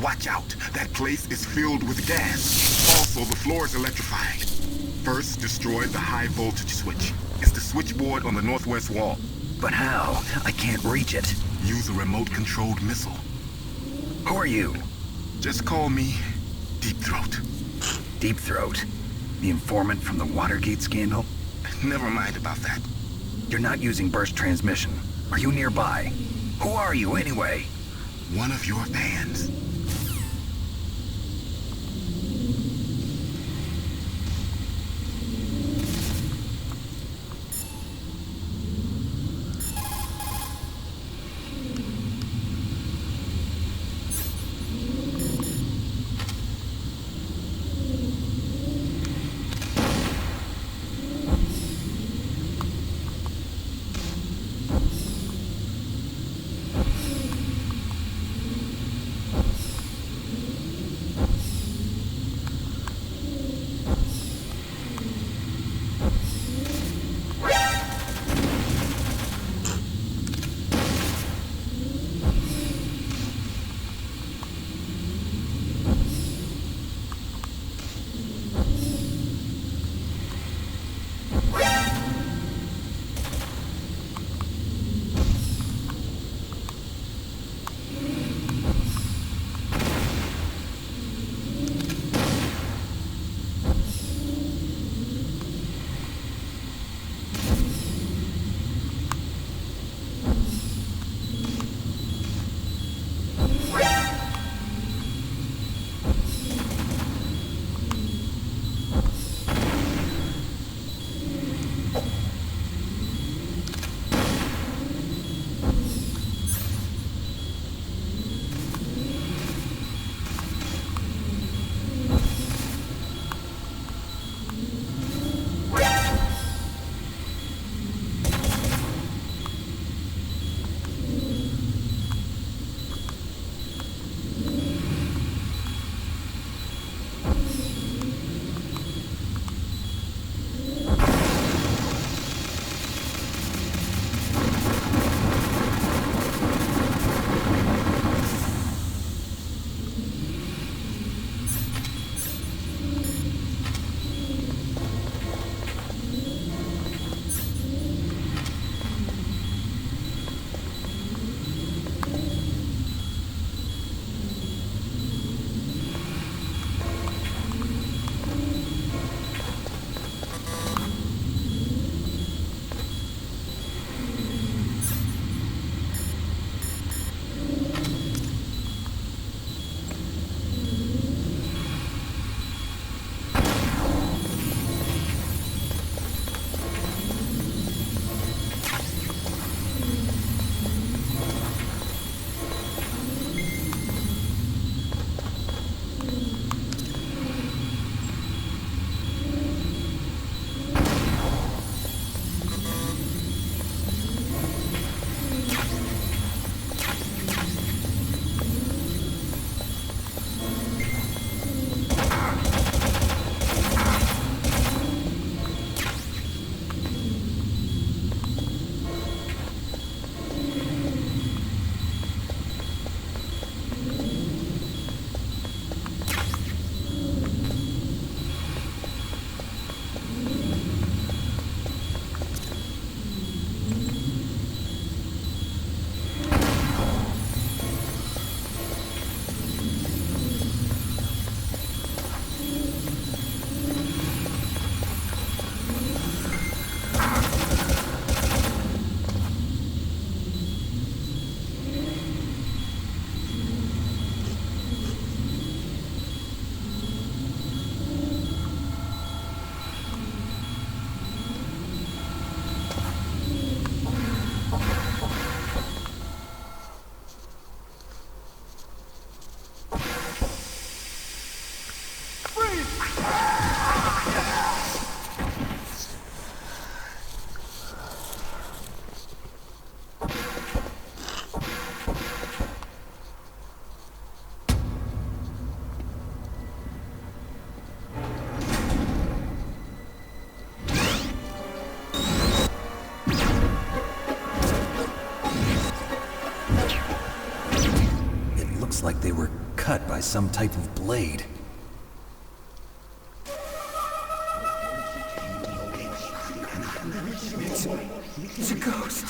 [SPEAKER 9] Watch out. That place is filled with gas. Also, the floor is electrified. First, destroy the high voltage switch. It's the switchboard on the northwest wall.
[SPEAKER 2] But how? I can't reach it.
[SPEAKER 9] Use a remote-controlled missile.
[SPEAKER 2] Who are you?
[SPEAKER 9] Just call me Deep Throat.
[SPEAKER 2] Deep Throat? The informant from the Watergate scandal?
[SPEAKER 9] Never mind about that.
[SPEAKER 2] You're not using burst transmission. Are you nearby? Who are you, anyway?
[SPEAKER 9] One of your fans.
[SPEAKER 4] cut by some type of blade.
[SPEAKER 17] It's a ghost.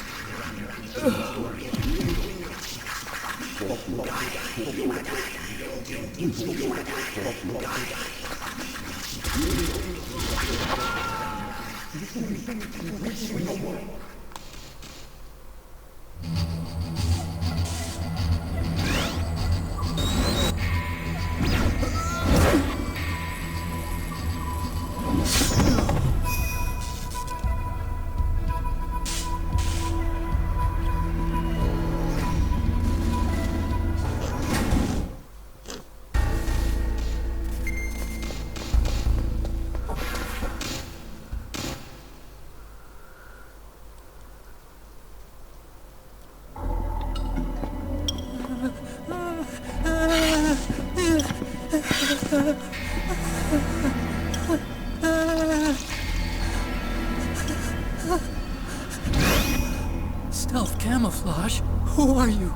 [SPEAKER 18] Stealth camouflage? Who are you?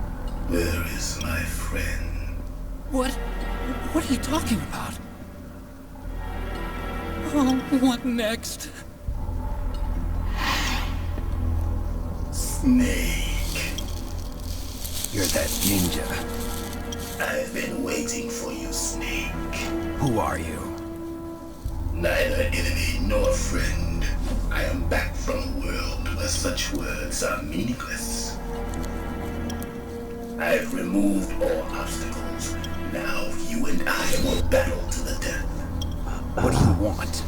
[SPEAKER 16] Where is my friend?
[SPEAKER 18] What are you talking about? Oh, what next?
[SPEAKER 16] Snake.
[SPEAKER 4] You're that ninja.
[SPEAKER 16] I've been waiting for you, Snake.
[SPEAKER 4] Who are you?
[SPEAKER 16] Neither enemy nor friend. I am back from a world where such words are meaningless. I've removed all obstacles. Now you and I will battle to the death.
[SPEAKER 4] What do you want?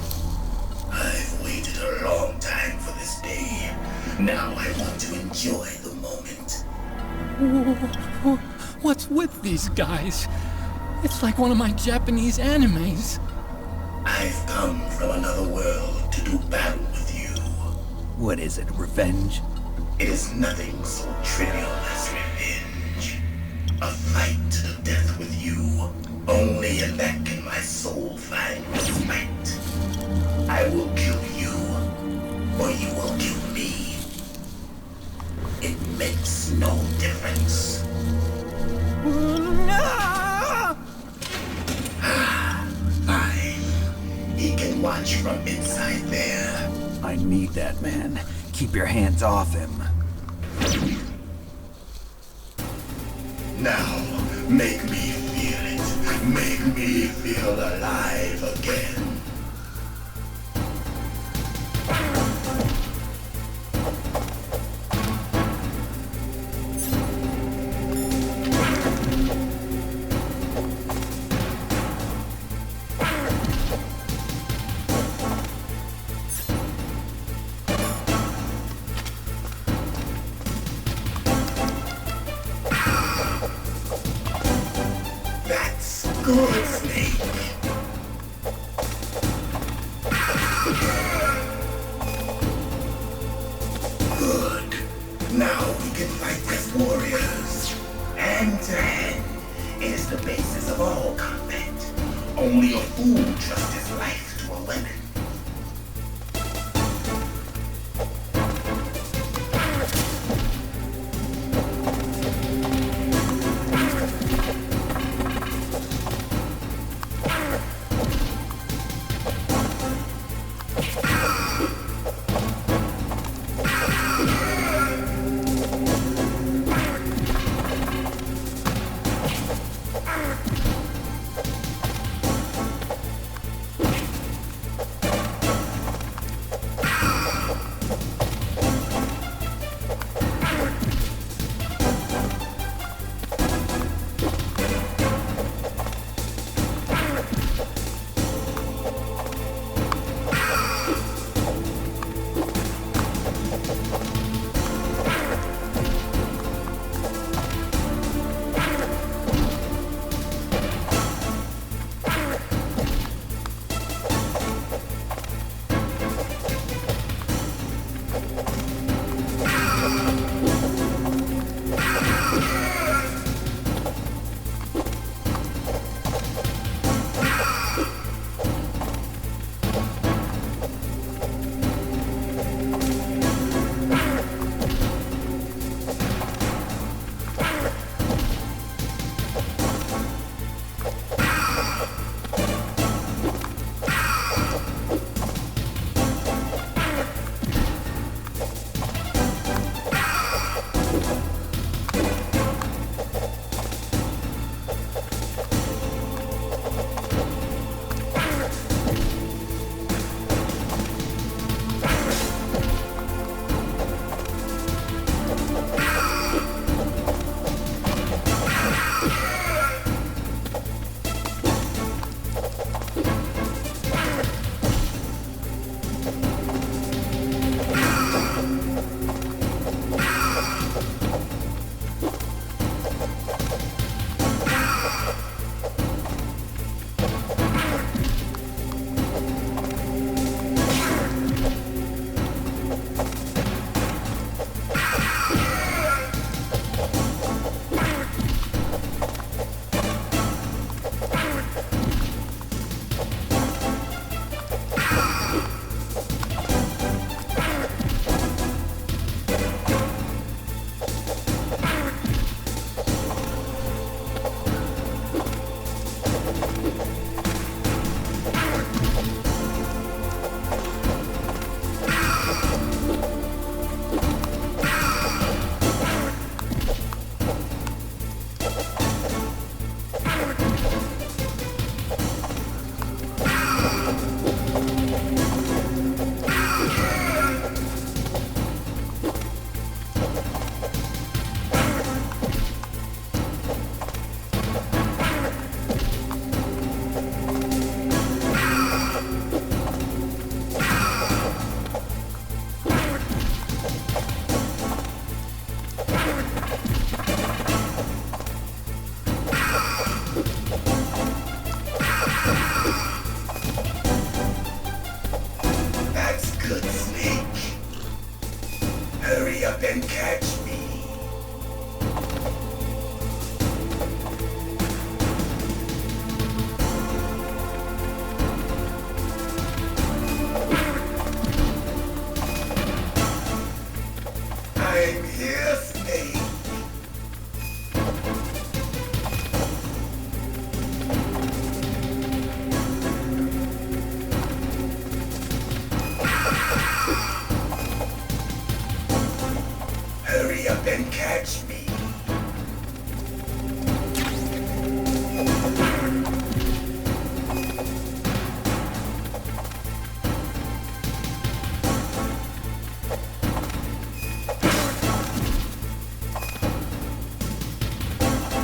[SPEAKER 16] I've waited a long time for this day. Now I want to enjoy the moment.
[SPEAKER 18] What's with these guys? It's like one of my Japanese animes.
[SPEAKER 16] I've come from another world to do battle with you.
[SPEAKER 4] What is it, revenge?
[SPEAKER 16] It is nothing so trivial as revenge. A fight to the death with you. Only in that can my soul find respite. I will kill you, or you will kill me. It makes no difference. Fine. He can watch from inside there.
[SPEAKER 4] I need that man. Keep your hands off him.
[SPEAKER 16] Now, make me feel it. Make me feel alive again. Good, Snake. Good. Now we can fight as warriors. Hand to hand. It is the basis of all combat. Only a fool trusts his life to a weapon. Hurry up and catch me. I'm here, Snake. Hurry up and catch me.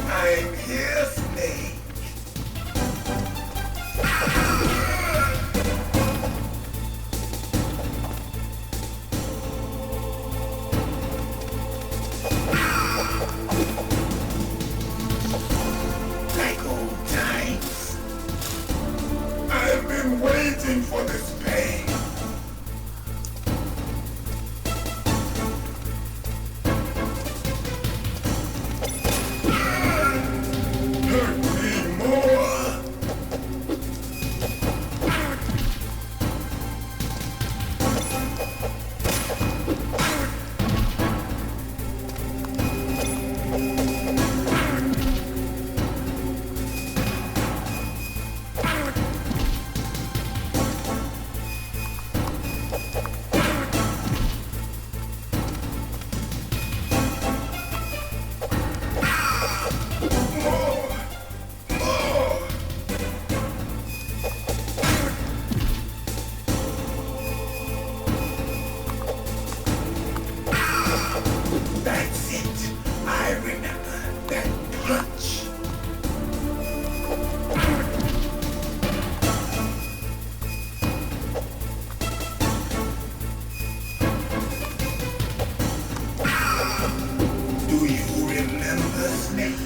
[SPEAKER 16] I'm here, Snake. Like old times. I've been waiting for this pain. Hurt me more. That's it. I remember that punch. Do you remember, Snake?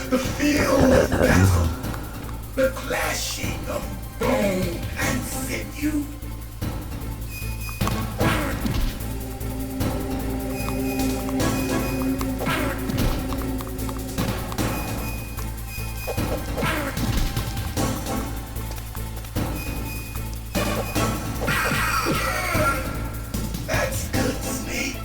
[SPEAKER 16] The feel of battle. The clashing of bone and sinew. That's good, Snake.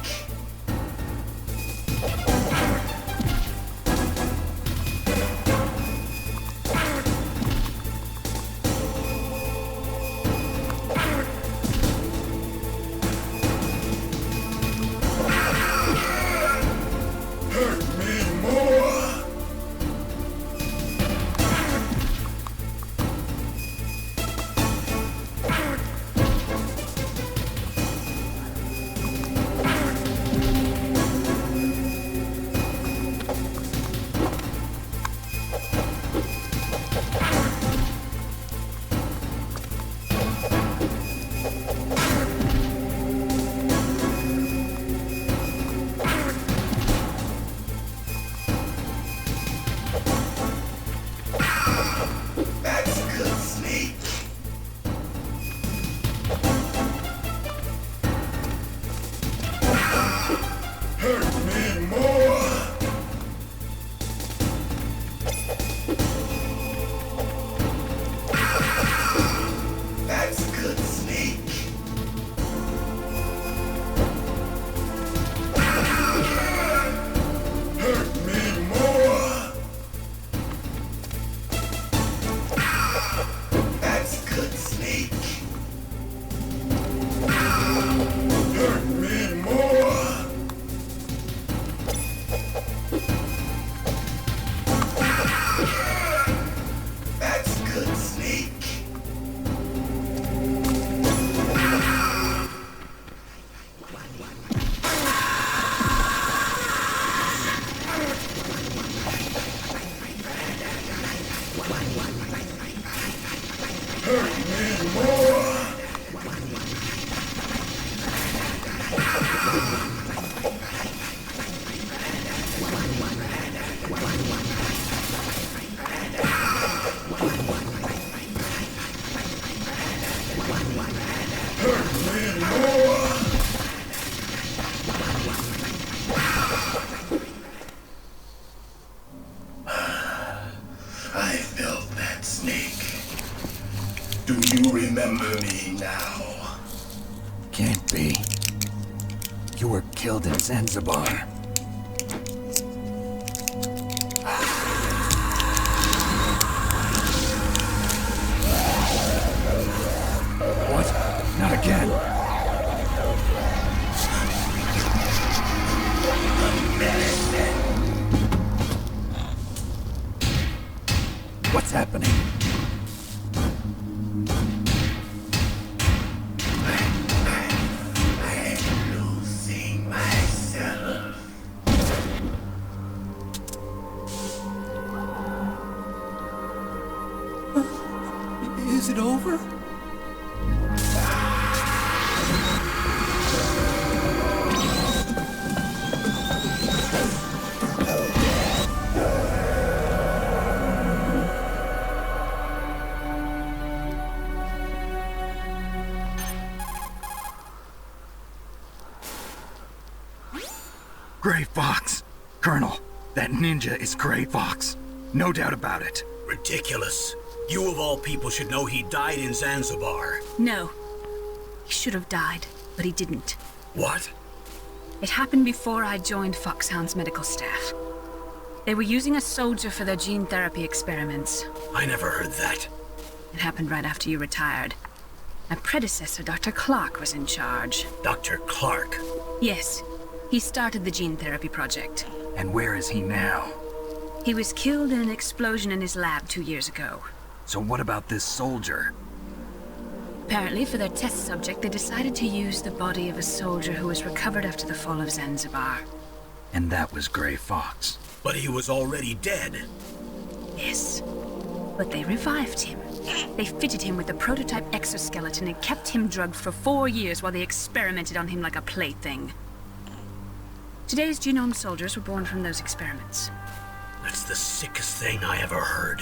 [SPEAKER 16] remember me now?
[SPEAKER 4] Can't be. You were killed in Zanzibar. What? Not again. What's happening?
[SPEAKER 16] I'm losing myself.
[SPEAKER 18] Is it over?
[SPEAKER 2] Gray Fox! Colonel, that ninja is Gray Fox. No doubt about it.
[SPEAKER 1] Ridiculous. You of all people should know he died in Zanzibar.
[SPEAKER 3] No. He should have died, but he didn't.
[SPEAKER 1] What?
[SPEAKER 3] It happened before I joined Foxhound's medical staff. They were using a soldier for their gene therapy experiments.
[SPEAKER 1] I never heard that.
[SPEAKER 3] It happened right after you retired. My predecessor, Dr. Clark, was in charge.
[SPEAKER 1] Dr. Clark?
[SPEAKER 3] Yes. He started the gene therapy project.
[SPEAKER 2] And where is he now?
[SPEAKER 3] He was killed in an explosion in his lab 2 years ago.
[SPEAKER 2] So what about this soldier?
[SPEAKER 3] Apparently, for their test subject, they decided to use the body of a soldier who was recovered after the fall of Zanzibar.
[SPEAKER 2] And that was Gray Fox.
[SPEAKER 1] But he was already dead.
[SPEAKER 3] Yes. But they revived him. They fitted him with the prototype exoskeleton and kept him drugged for 4 years while they experimented on him like a plaything. Today's genome soldiers were born from those experiments.
[SPEAKER 1] That's the sickest thing I ever heard.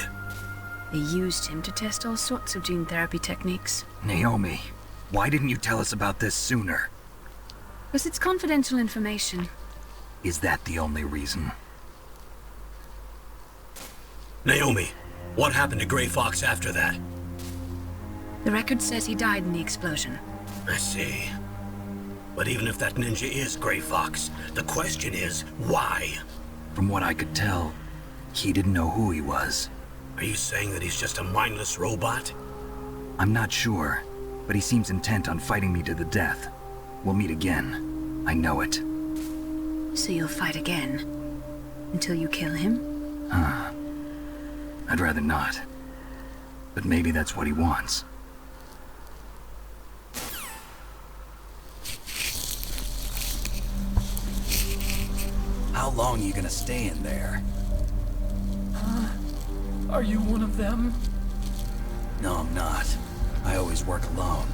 [SPEAKER 3] They used him to test all sorts of gene therapy techniques.
[SPEAKER 2] Naomi, why didn't you tell us about this sooner?
[SPEAKER 3] Because it's confidential information.
[SPEAKER 2] Is that the only reason?
[SPEAKER 1] Naomi, what happened to Gray Fox after that?
[SPEAKER 3] The record says he died in the explosion.
[SPEAKER 1] I see. But even if that ninja is Gray Fox, the question is, why?
[SPEAKER 2] From what I could tell, he didn't know who he was.
[SPEAKER 1] Are you saying that he's just a mindless robot?
[SPEAKER 2] I'm not sure, but he seems intent on fighting me to the death. We'll meet again. I know it.
[SPEAKER 3] So you'll fight again? Until you kill him?
[SPEAKER 2] I'd rather not. But maybe that's what he wants.
[SPEAKER 4] How long are you gonna stay in there?
[SPEAKER 18] Are you one of them?
[SPEAKER 4] No, I'm not. I always work alone.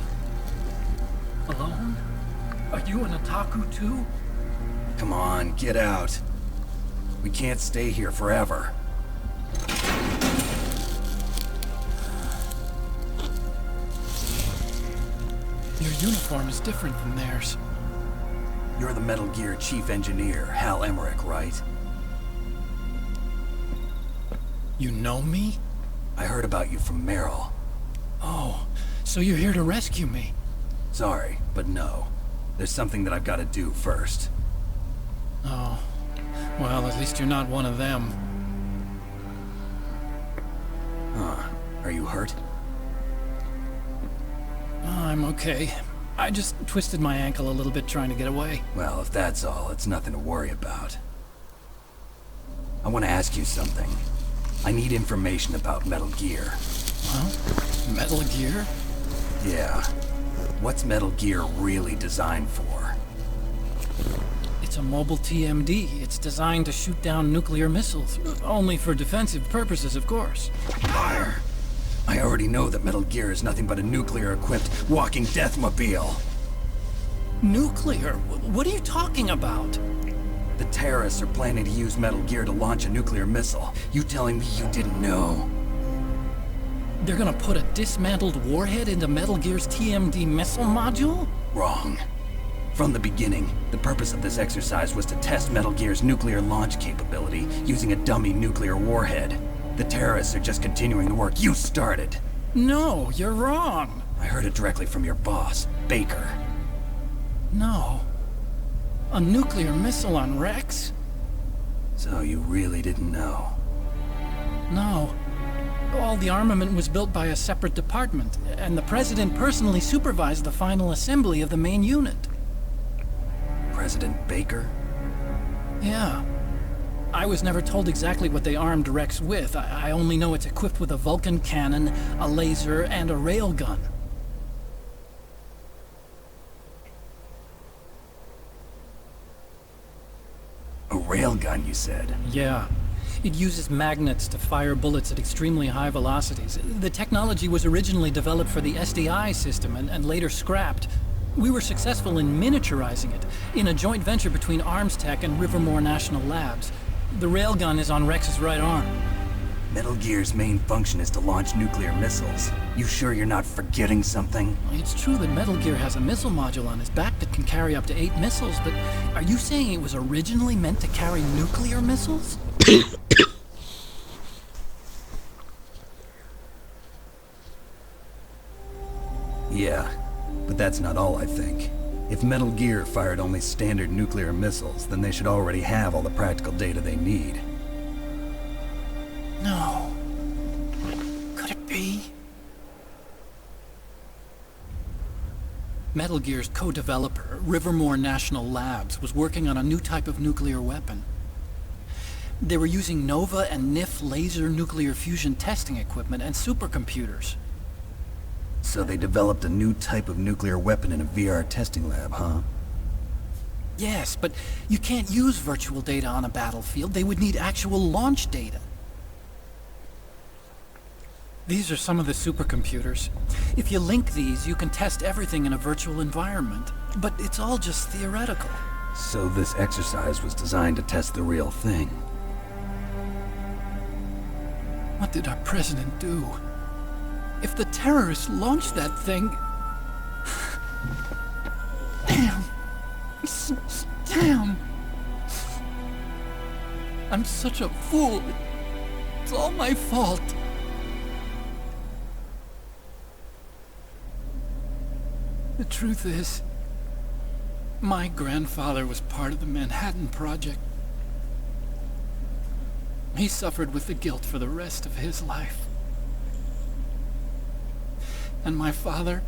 [SPEAKER 18] Alone? Are you an otaku too?
[SPEAKER 4] Come on, get out. We can't stay here forever.
[SPEAKER 18] Your uniform is different from theirs.
[SPEAKER 4] You're the Metal Gear Chief Engineer, Hal Emmerich, right?
[SPEAKER 18] You know me?
[SPEAKER 4] I heard about you from Meryl.
[SPEAKER 18] Oh, so you're here to rescue me?
[SPEAKER 4] Sorry, but no. There's something that I've got to do first.
[SPEAKER 18] Oh. Well, at least you're not one of them.
[SPEAKER 4] Huh. Are you hurt?
[SPEAKER 18] I'm okay. I just twisted my ankle a little bit trying to get away.
[SPEAKER 4] Well, if that's all, it's nothing to worry about. I want to ask you something. I need information about Metal Gear.
[SPEAKER 18] Well, Metal Gear?
[SPEAKER 4] Yeah. What's Metal Gear really designed for?
[SPEAKER 18] It's a mobile TMD. It's designed to shoot down nuclear missiles. Only for defensive purposes, of course.
[SPEAKER 4] Liar. I already know that Metal Gear is nothing but a nuclear-equipped walking deathmobile.
[SPEAKER 18] Nuclear? What are you talking about?
[SPEAKER 4] The terrorists are planning to use Metal Gear to launch a nuclear missile. You telling me you didn't know?
[SPEAKER 18] They're gonna put a dismantled warhead into Metal Gear's TMD missile module?
[SPEAKER 4] Wrong. From the beginning, the purpose of this exercise was to test Metal Gear's nuclear launch capability using a dummy nuclear warhead. The terrorists are just continuing the work you started.
[SPEAKER 18] No, you're wrong.
[SPEAKER 4] I heard it directly from your boss, Baker.
[SPEAKER 18] No. A nuclear missile on Rex?
[SPEAKER 4] So you really didn't know?
[SPEAKER 18] No. All the armament was built by a separate department, and the President personally supervised the final assembly of the main unit.
[SPEAKER 4] President Baker?
[SPEAKER 18] Yeah. I was never told exactly what they armed Rex with. I only know it's equipped with a Vulcan cannon, a laser, and a railgun.
[SPEAKER 4] A railgun, you said?
[SPEAKER 18] Yeah. It uses magnets to fire bullets at extremely high velocities. The technology was originally developed for the SDI system and later scrapped. We were successful in miniaturizing it, in a joint venture between Armstech and Rivermore National Labs. The railgun is on Rex's right arm.
[SPEAKER 4] Metal Gear's main function is to launch nuclear missiles. You sure you're not forgetting something?
[SPEAKER 18] It's true that Metal Gear has a missile module on his back that can carry up to 8 missiles, but are you saying it was originally meant to carry nuclear missiles?
[SPEAKER 4] Yeah, but that's not all I think. If Metal Gear fired only standard nuclear missiles, then they should already have all the practical data they need.
[SPEAKER 18] No. Could it be? Metal Gear's co-developer, Rivermore National Labs, was working on a new type of nuclear weapon. They were using NOVA and NIF laser nuclear fusion testing equipment and supercomputers.
[SPEAKER 4] So they developed a new type of nuclear weapon in a VR testing lab, huh?
[SPEAKER 18] Yes, but you can't use virtual data on a battlefield. They would need actual launch data. These are some of the supercomputers. If you link these, you can test everything in a virtual environment. But it's all just theoretical.
[SPEAKER 4] So this exercise was designed to test the real thing.
[SPEAKER 18] What did our president do? If the terrorists launched that thing... Damn. Damn. I'm such a fool. It's all my fault. The truth is, my grandfather was part of the Manhattan Project. He suffered with the guilt for the rest of his life. And my father,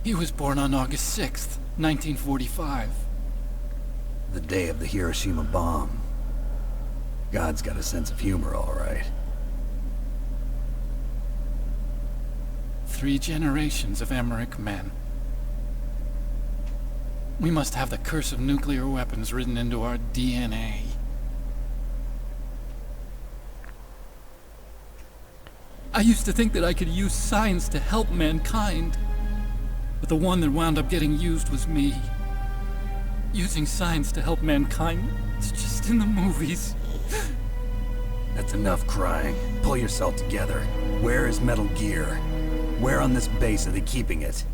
[SPEAKER 18] he was born on August 6th, 1945.
[SPEAKER 4] The day of the Hiroshima bomb. God's got a sense of humor, all right.
[SPEAKER 18] 3 generations of Emmerich men. We must have the curse of nuclear weapons written into our DNA. I used to think that I could use science to help mankind, but the one that wound up getting used was me. Using science to help mankind, it's just in the movies.
[SPEAKER 4] That's enough crying. Pull yourself together. Where is Metal Gear? Where on this base are they keeping it?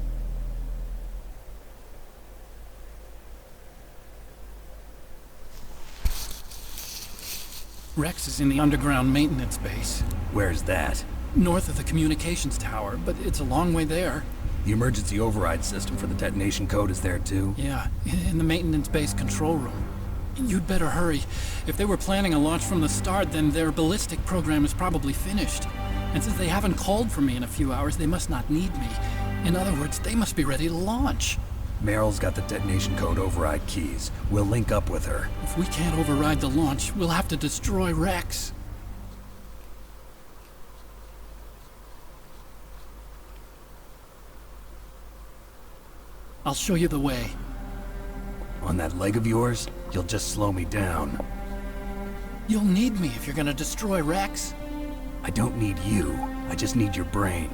[SPEAKER 18] Rex is in the underground maintenance base.
[SPEAKER 4] Where's that?
[SPEAKER 18] North of the communications tower, but it's a long way there.
[SPEAKER 4] The emergency override system for the detonation code is there too?
[SPEAKER 18] Yeah, in the maintenance base control room. You'd better hurry. If they were planning a launch from the start, then their ballistic program is probably finished. And since they haven't called for me in a few hours, they must not need me. In other words, they must be ready to launch.
[SPEAKER 4] Meryl's got the detonation code override keys. We'll link up with her.
[SPEAKER 18] If we can't override the launch, we'll have to destroy Rex. I'll show you the way.
[SPEAKER 4] On that leg of yours, you'll just slow me down.
[SPEAKER 18] You'll need me if you're gonna destroy Rex.
[SPEAKER 4] I don't need you. I just need your brain.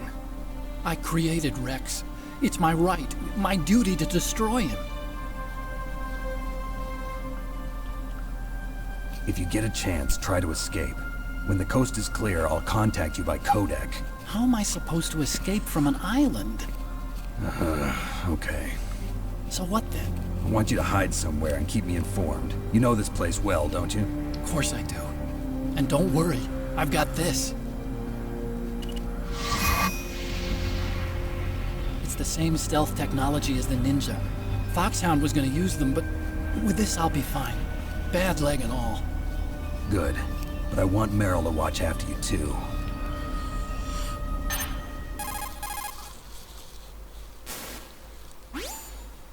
[SPEAKER 18] I created Rex. It's my right, my duty to destroy him.
[SPEAKER 4] If you get a chance, try to escape. When the coast is clear, I'll contact you by codec.
[SPEAKER 18] How am I supposed to escape from an island?
[SPEAKER 4] Okay.
[SPEAKER 18] So what then?
[SPEAKER 4] I want you to hide somewhere and keep me informed. You know this place well, don't you?
[SPEAKER 18] Of course I do. And don't worry, I've got this. the same stealth technology as the Ninja. Foxhound was gonna use them, but with this I'll be fine. Bad leg and all.
[SPEAKER 4] Good. But I want Meryl to watch after you too.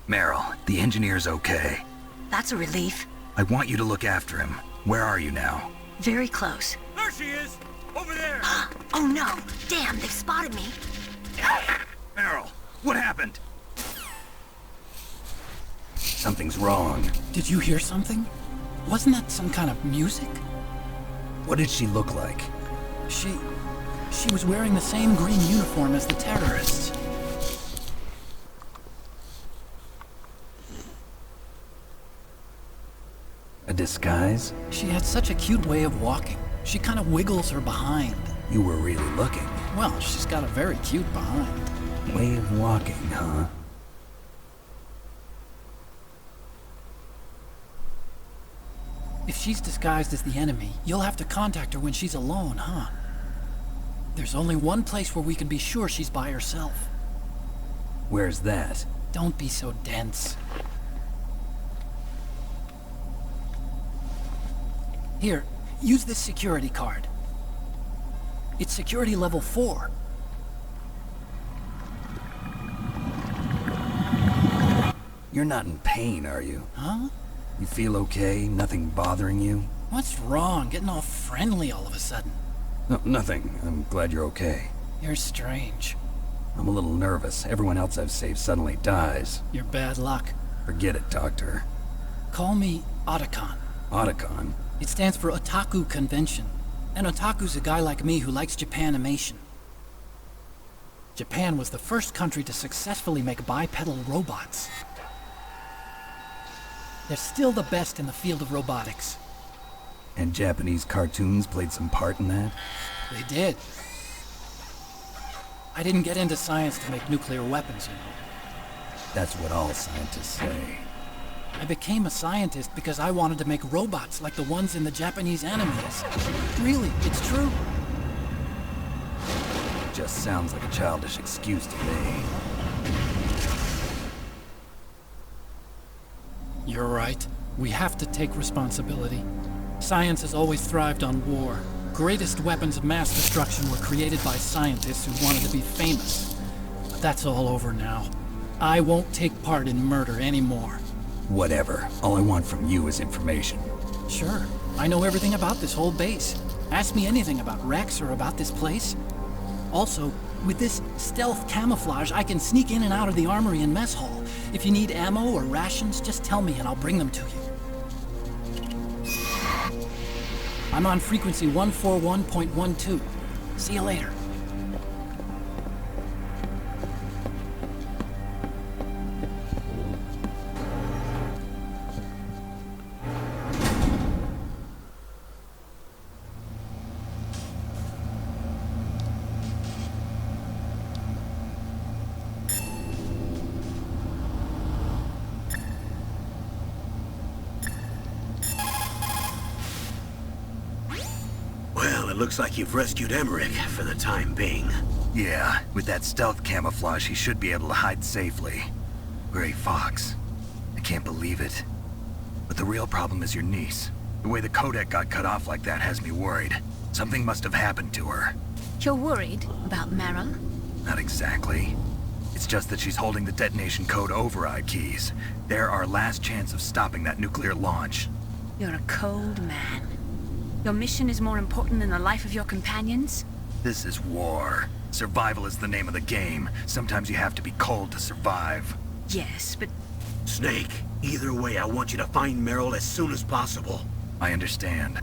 [SPEAKER 2] Meryl, the engineer's okay.
[SPEAKER 15] That's a relief.
[SPEAKER 2] I want you to look after him. Where are you now?
[SPEAKER 15] Very close.
[SPEAKER 10] There she is! Over there!
[SPEAKER 15] Oh no! Damn, they've spotted me.
[SPEAKER 2] Meryl, what happened?
[SPEAKER 4] Something's wrong.
[SPEAKER 18] Did you hear something? Wasn't that some kind of music?
[SPEAKER 4] What did she look like?
[SPEAKER 18] She was wearing the same green uniform as the terrorists.
[SPEAKER 4] A disguise?
[SPEAKER 18] She had such a cute way of walking. She kind of wiggles her behind.
[SPEAKER 4] You were really looking.
[SPEAKER 18] Well, she's got a very cute behind.
[SPEAKER 4] Way of walking, huh?
[SPEAKER 18] If she's disguised as the enemy, you'll have to contact her when she's alone, huh? There's only one place where we can be sure she's by herself.
[SPEAKER 4] Where's that?
[SPEAKER 18] Don't be so dense. Here, use this security card. It's security level 4.
[SPEAKER 4] You're not in pain, are you?
[SPEAKER 18] Huh?
[SPEAKER 4] You feel okay? Nothing bothering you?
[SPEAKER 18] What's wrong? Getting all friendly all of a sudden.
[SPEAKER 4] No, nothing. I'm glad you're okay.
[SPEAKER 18] You're strange.
[SPEAKER 4] I'm a little nervous. Everyone else I've saved suddenly dies.
[SPEAKER 18] You're bad luck.
[SPEAKER 4] Forget it, Doctor.
[SPEAKER 18] Call me Otacon.
[SPEAKER 4] Otacon?
[SPEAKER 18] It stands for Otaku Convention. An otaku's a guy like me who likes Japanimation. Japan was the first country to successfully make bipedal robots. They're still the best in the field of robotics.
[SPEAKER 4] And Japanese cartoons played some part in that?
[SPEAKER 18] They did. I didn't get into science to make nuclear weapons, you know.
[SPEAKER 4] That's what all scientists say.
[SPEAKER 18] I became a scientist because I wanted to make robots like the ones in the Japanese animes. Really, it's true.
[SPEAKER 4] Just sounds like a childish excuse to me.
[SPEAKER 18] You're right. We have to take responsibility. Science has always thrived on war. Greatest weapons of mass destruction were created by scientists who wanted to be famous. But that's all over now. I won't take part in murder anymore.
[SPEAKER 4] Whatever. All I want from you is information.
[SPEAKER 18] Sure. I know everything about this whole base. Ask me anything about Rex or about this place. Also, with this stealth camouflage, I can sneak in and out of the armory and mess hall. If you need ammo or rations, just tell me and I'll bring them to you. I'm on frequency 141.12. See you later.
[SPEAKER 1] Well, it looks like you've rescued Emmerich for the time being.
[SPEAKER 2] Yeah, with that stealth camouflage, he should be able to hide safely. Gray Fox. I can't believe it. But the real problem is your niece. The way the codec got cut off like that has me worried. Something must have happened to her.
[SPEAKER 3] You're worried about Meryl?
[SPEAKER 2] Not exactly. It's just that she's holding the detonation code override keys. They're our last chance of stopping that nuclear launch.
[SPEAKER 3] You're a cold man. Your mission is more important than the life of your companions?
[SPEAKER 2] This is war. Survival is the name of the game. Sometimes you have to be cold to survive.
[SPEAKER 3] Yes, but...
[SPEAKER 1] Snake, either way, I want you to find Meryl as soon as possible.
[SPEAKER 2] I understand.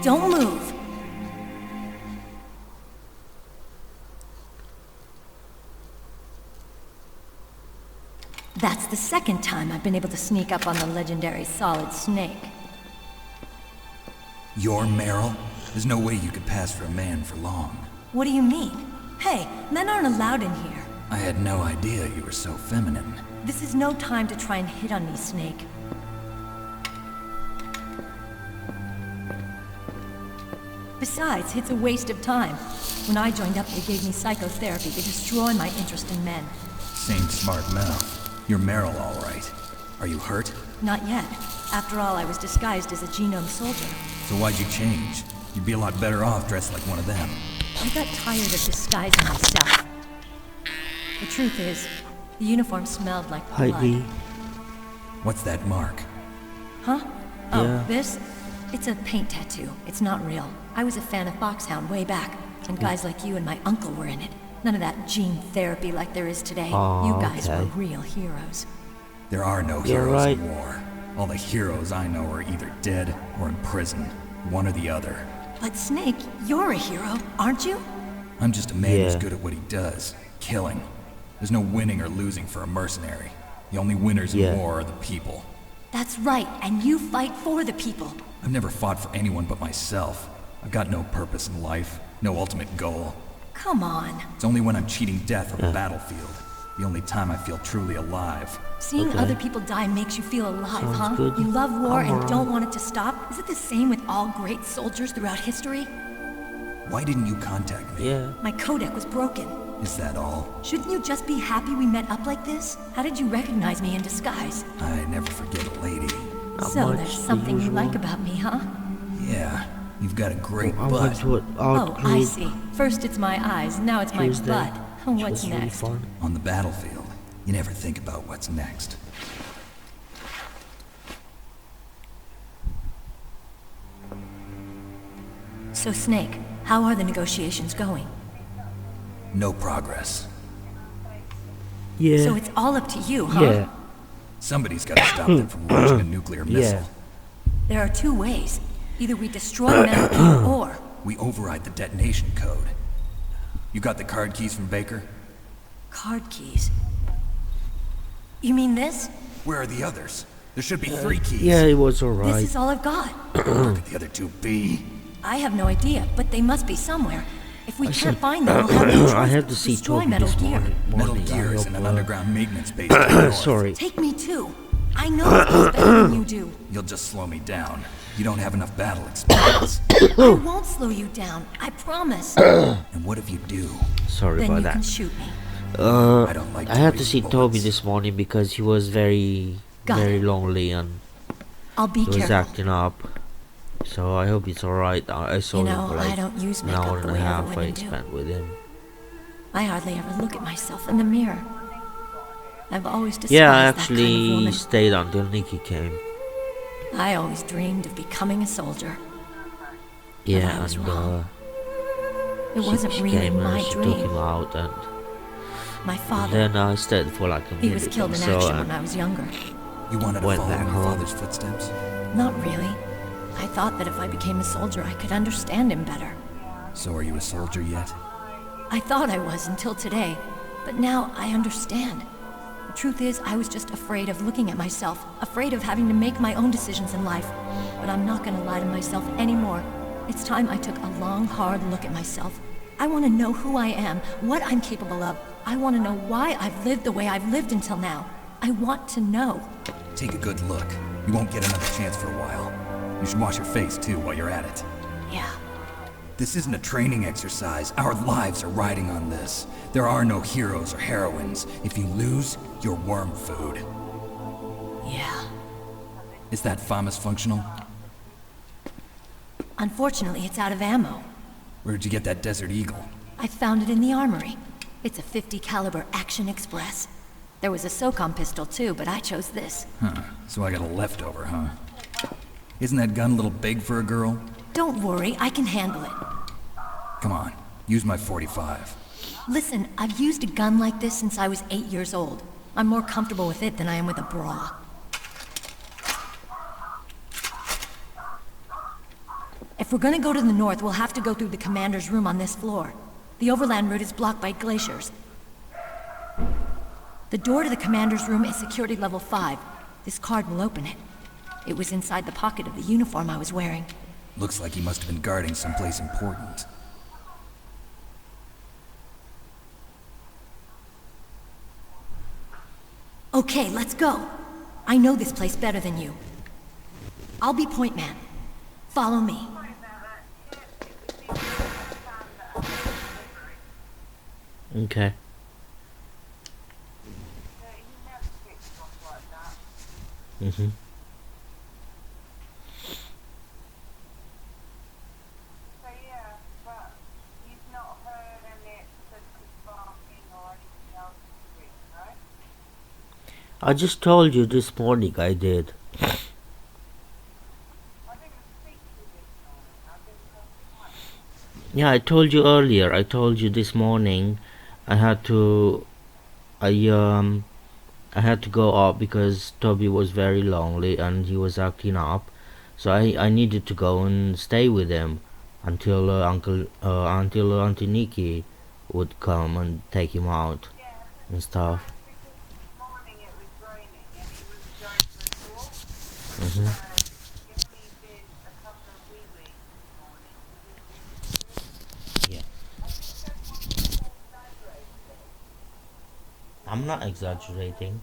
[SPEAKER 11] Don't move. That's the second time I've been able to sneak up on the legendary Solid Snake.
[SPEAKER 4] You're Meryl? There's no way you could pass for a man for long.
[SPEAKER 11] What do you mean? Hey, men aren't allowed in here.
[SPEAKER 4] I had no idea you were so feminine.
[SPEAKER 11] This is no time to try and hit on me, Snake. Besides, it's a waste of time. When I joined up, they gave me psychotherapy to destroy my interest in men.
[SPEAKER 4] Same smart mouth. You're Meryl, all right. Are you hurt?
[SPEAKER 11] Not yet. After all, I was disguised as a genome soldier.
[SPEAKER 4] So why'd you change? You'd be a lot better off dressed like one of them.
[SPEAKER 11] I got tired of disguising myself. The truth is, the uniform smelled like blood.
[SPEAKER 19] Heidi.
[SPEAKER 4] What's that mark?
[SPEAKER 11] Huh? Oh,
[SPEAKER 19] Yeah.
[SPEAKER 11] this? It's a paint tattoo. It's not real. I was a fan of Foxhound way back, and guys like you and my uncle were in it. None of that gene therapy like there is today.
[SPEAKER 19] Oh,
[SPEAKER 11] You guys
[SPEAKER 19] okay.
[SPEAKER 11] were real heroes.
[SPEAKER 4] There are no
[SPEAKER 19] You're
[SPEAKER 4] heroes
[SPEAKER 19] right.
[SPEAKER 4] in war. All the heroes I know are either dead or in prison. One or the other.
[SPEAKER 11] But Snake, you're a hero, aren't you?
[SPEAKER 4] I'm just a man who's
[SPEAKER 19] Yeah.
[SPEAKER 4] good at what he does. Killing. There's no winning or losing for a mercenary. The only winners
[SPEAKER 19] Yeah.
[SPEAKER 4] in war are the people.
[SPEAKER 11] That's right, and you fight for the people.
[SPEAKER 4] I've never fought for anyone but myself. I've got no purpose in life. No ultimate goal.
[SPEAKER 11] Come on.
[SPEAKER 4] It's only when I'm cheating death on the battlefield. The only time I feel truly alive.
[SPEAKER 11] Seeing
[SPEAKER 19] Okay.
[SPEAKER 11] other people die makes you feel alive,
[SPEAKER 19] Sounds
[SPEAKER 11] huh?
[SPEAKER 19] good.
[SPEAKER 11] You love war
[SPEAKER 19] I'm
[SPEAKER 11] and
[SPEAKER 19] alright.
[SPEAKER 11] don't want it to stop? Is it the same with all great soldiers throughout history?
[SPEAKER 4] Why didn't you contact me?
[SPEAKER 19] Yeah.
[SPEAKER 11] My codec was broken.
[SPEAKER 4] Is that all?
[SPEAKER 11] Shouldn't you just be happy we met up like this? How did you recognize me in disguise?
[SPEAKER 4] I never forget a lady.
[SPEAKER 19] Not
[SPEAKER 11] So
[SPEAKER 19] much,
[SPEAKER 11] there's
[SPEAKER 19] the
[SPEAKER 11] something you
[SPEAKER 19] usual.
[SPEAKER 11] like about me, huh?
[SPEAKER 4] Yeah, you've got a great
[SPEAKER 19] I
[SPEAKER 4] butt.
[SPEAKER 19] went to it.
[SPEAKER 11] Oh, I see. First it's my eyes, now it's my
[SPEAKER 19] Tuesday,
[SPEAKER 11] butt.
[SPEAKER 19] which
[SPEAKER 11] What's
[SPEAKER 19] was really
[SPEAKER 11] next?
[SPEAKER 19] fun.
[SPEAKER 4] On the battlefield, you never think about what's next.
[SPEAKER 11] So Snake, how are the negotiations going?
[SPEAKER 4] No progress.
[SPEAKER 19] Yeah.
[SPEAKER 11] So it's all up to you, huh?
[SPEAKER 19] Yeah.
[SPEAKER 4] Somebody's got to stop them from launching a nuclear missile.
[SPEAKER 11] There are two ways. Either we destroy Metal Gear or...
[SPEAKER 4] We override the detonation code. You got the card keys from Baker?
[SPEAKER 11] Card keys. You mean this?
[SPEAKER 4] Where are the others? There should be 3 keys.
[SPEAKER 19] Yeah, it was alright.
[SPEAKER 11] This is all I've got.
[SPEAKER 4] Where could the other 2 be?
[SPEAKER 11] I have no idea, but they must be somewhere. If we
[SPEAKER 19] I
[SPEAKER 11] can't
[SPEAKER 19] said-
[SPEAKER 11] find them, we'll have no choice
[SPEAKER 19] I had
[SPEAKER 11] but
[SPEAKER 19] to see
[SPEAKER 11] destroy
[SPEAKER 19] Toby
[SPEAKER 11] Metal
[SPEAKER 19] this
[SPEAKER 11] Gear.
[SPEAKER 4] Metal
[SPEAKER 19] morning.
[SPEAKER 4] Gear
[SPEAKER 19] I
[SPEAKER 4] is in
[SPEAKER 19] hope,
[SPEAKER 4] an underground maintenance base to the north.
[SPEAKER 19] Sorry.
[SPEAKER 11] Take me too. I know it's better than you do.
[SPEAKER 4] You'll just slow me down. You don't have enough battle experience.
[SPEAKER 11] I won't slow you down. I promise.
[SPEAKER 4] And what if you do?
[SPEAKER 19] Sorry
[SPEAKER 11] Then
[SPEAKER 19] about
[SPEAKER 11] you
[SPEAKER 19] that.
[SPEAKER 11] can shoot me.
[SPEAKER 4] I don't like
[SPEAKER 19] I had to
[SPEAKER 4] Toby's
[SPEAKER 19] see
[SPEAKER 4] bullets.
[SPEAKER 19] Toby this morning because he was very
[SPEAKER 11] Got it.
[SPEAKER 19] lonely and
[SPEAKER 11] I'll be
[SPEAKER 19] he was
[SPEAKER 11] careful.
[SPEAKER 19] acting up. So I hope it's alright. I saw
[SPEAKER 11] You
[SPEAKER 19] him
[SPEAKER 11] know,
[SPEAKER 19] for
[SPEAKER 11] I
[SPEAKER 19] like
[SPEAKER 11] don't use
[SPEAKER 19] an hour
[SPEAKER 11] makeup the
[SPEAKER 19] and a
[SPEAKER 11] way
[SPEAKER 19] half
[SPEAKER 11] other
[SPEAKER 19] I
[SPEAKER 11] women do.
[SPEAKER 19] spent with him.
[SPEAKER 11] I hardly ever look at myself in the mirror. I've always despised
[SPEAKER 19] Yeah, I
[SPEAKER 11] that kind of
[SPEAKER 19] actually
[SPEAKER 11] woman.
[SPEAKER 19] stayed until Nikki came.
[SPEAKER 11] I always dreamed of becoming a soldier.
[SPEAKER 19] Yeah,
[SPEAKER 11] I was
[SPEAKER 19] and
[SPEAKER 11] wrong. It wasn't
[SPEAKER 19] she
[SPEAKER 11] really
[SPEAKER 19] came
[SPEAKER 11] my
[SPEAKER 19] and she took
[SPEAKER 11] dream.
[SPEAKER 19] him out, and
[SPEAKER 11] My father,
[SPEAKER 19] then I stayed for like a minute.
[SPEAKER 11] he was killed
[SPEAKER 19] or
[SPEAKER 11] in
[SPEAKER 19] so,
[SPEAKER 11] action
[SPEAKER 19] and
[SPEAKER 11] when I was younger.
[SPEAKER 4] You wanted to
[SPEAKER 19] went
[SPEAKER 4] follow
[SPEAKER 19] back
[SPEAKER 4] in your
[SPEAKER 19] home.
[SPEAKER 4] father's footsteps?
[SPEAKER 11] Not really. I thought that if I became a soldier, I could understand him better.
[SPEAKER 4] So are you a soldier yet?
[SPEAKER 11] I thought I was until today, but now I understand. The truth is, I was just afraid of looking at myself, afraid of having to make my own decisions in life. But I'm not gonna lie to myself anymore. It's time I took a long, hard look at myself. I want to know who I am, what I'm capable of. I want to know why I've lived the way I've lived until now. I want to know.
[SPEAKER 4] Take a good look. You won't get another chance for a while. You should wash your face too while you're at it.
[SPEAKER 11] Yeah.
[SPEAKER 4] This isn't a training exercise. Our lives are riding on this. There are no heroes or heroines. If you lose, you're worm food.
[SPEAKER 11] Yeah.
[SPEAKER 4] Is that FAMAS functional?
[SPEAKER 11] Unfortunately, it's out of ammo.
[SPEAKER 4] Where'd you get that Desert Eagle?
[SPEAKER 11] I found it in the armory. It's a .50 caliber Action Express. There was a SOCOM pistol too, but I chose this.
[SPEAKER 4] Huh. So I got a leftover, huh? Isn't that gun a little big for a girl?
[SPEAKER 11] Don't worry, I can handle it.
[SPEAKER 4] Come on, use my 45.
[SPEAKER 11] Listen, I've used a gun like this since I was 8 years old. I'm more comfortable with it than I am with a bra. If we're gonna go to the north, we'll have to go through the commander's room on this floor. The overland route is blocked by glaciers. The door to the commander's room is security level 5. This card will open it. It was inside the pocket of the uniform I was wearing.
[SPEAKER 4] Looks like he must have been guarding someplace important.
[SPEAKER 11] Okay, let's go. I know this place better than you. I'll be point man. Follow me.
[SPEAKER 19] Okay. Mm-hmm. I just told you this morning I did. Yeah, I told you earlier. I told you this morning I had to I had to go up because Toby was very lonely and he was acting up. So I needed to go and stay with him until until Auntie Nikki would come and take him out and stuff. Mm-hmm. Yeah. I'm not exaggerating.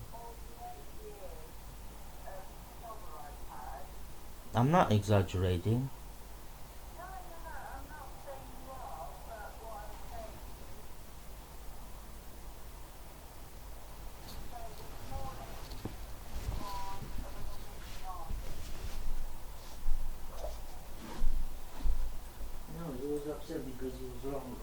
[SPEAKER 19] I'm not exaggerating. No, he was upset because he was wrong.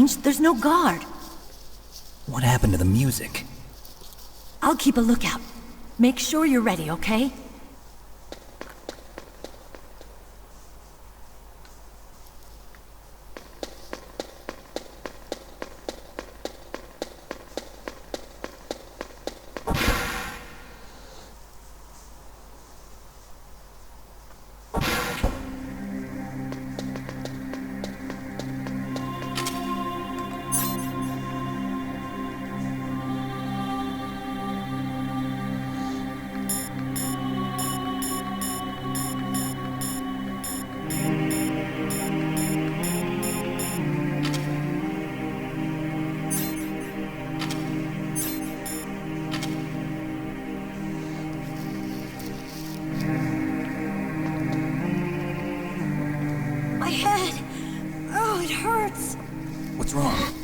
[SPEAKER 11] changed. There's no guard.
[SPEAKER 4] What happened to the music?
[SPEAKER 11] I'll keep a lookout. Make sure you're ready, okay?
[SPEAKER 4] What's wrong?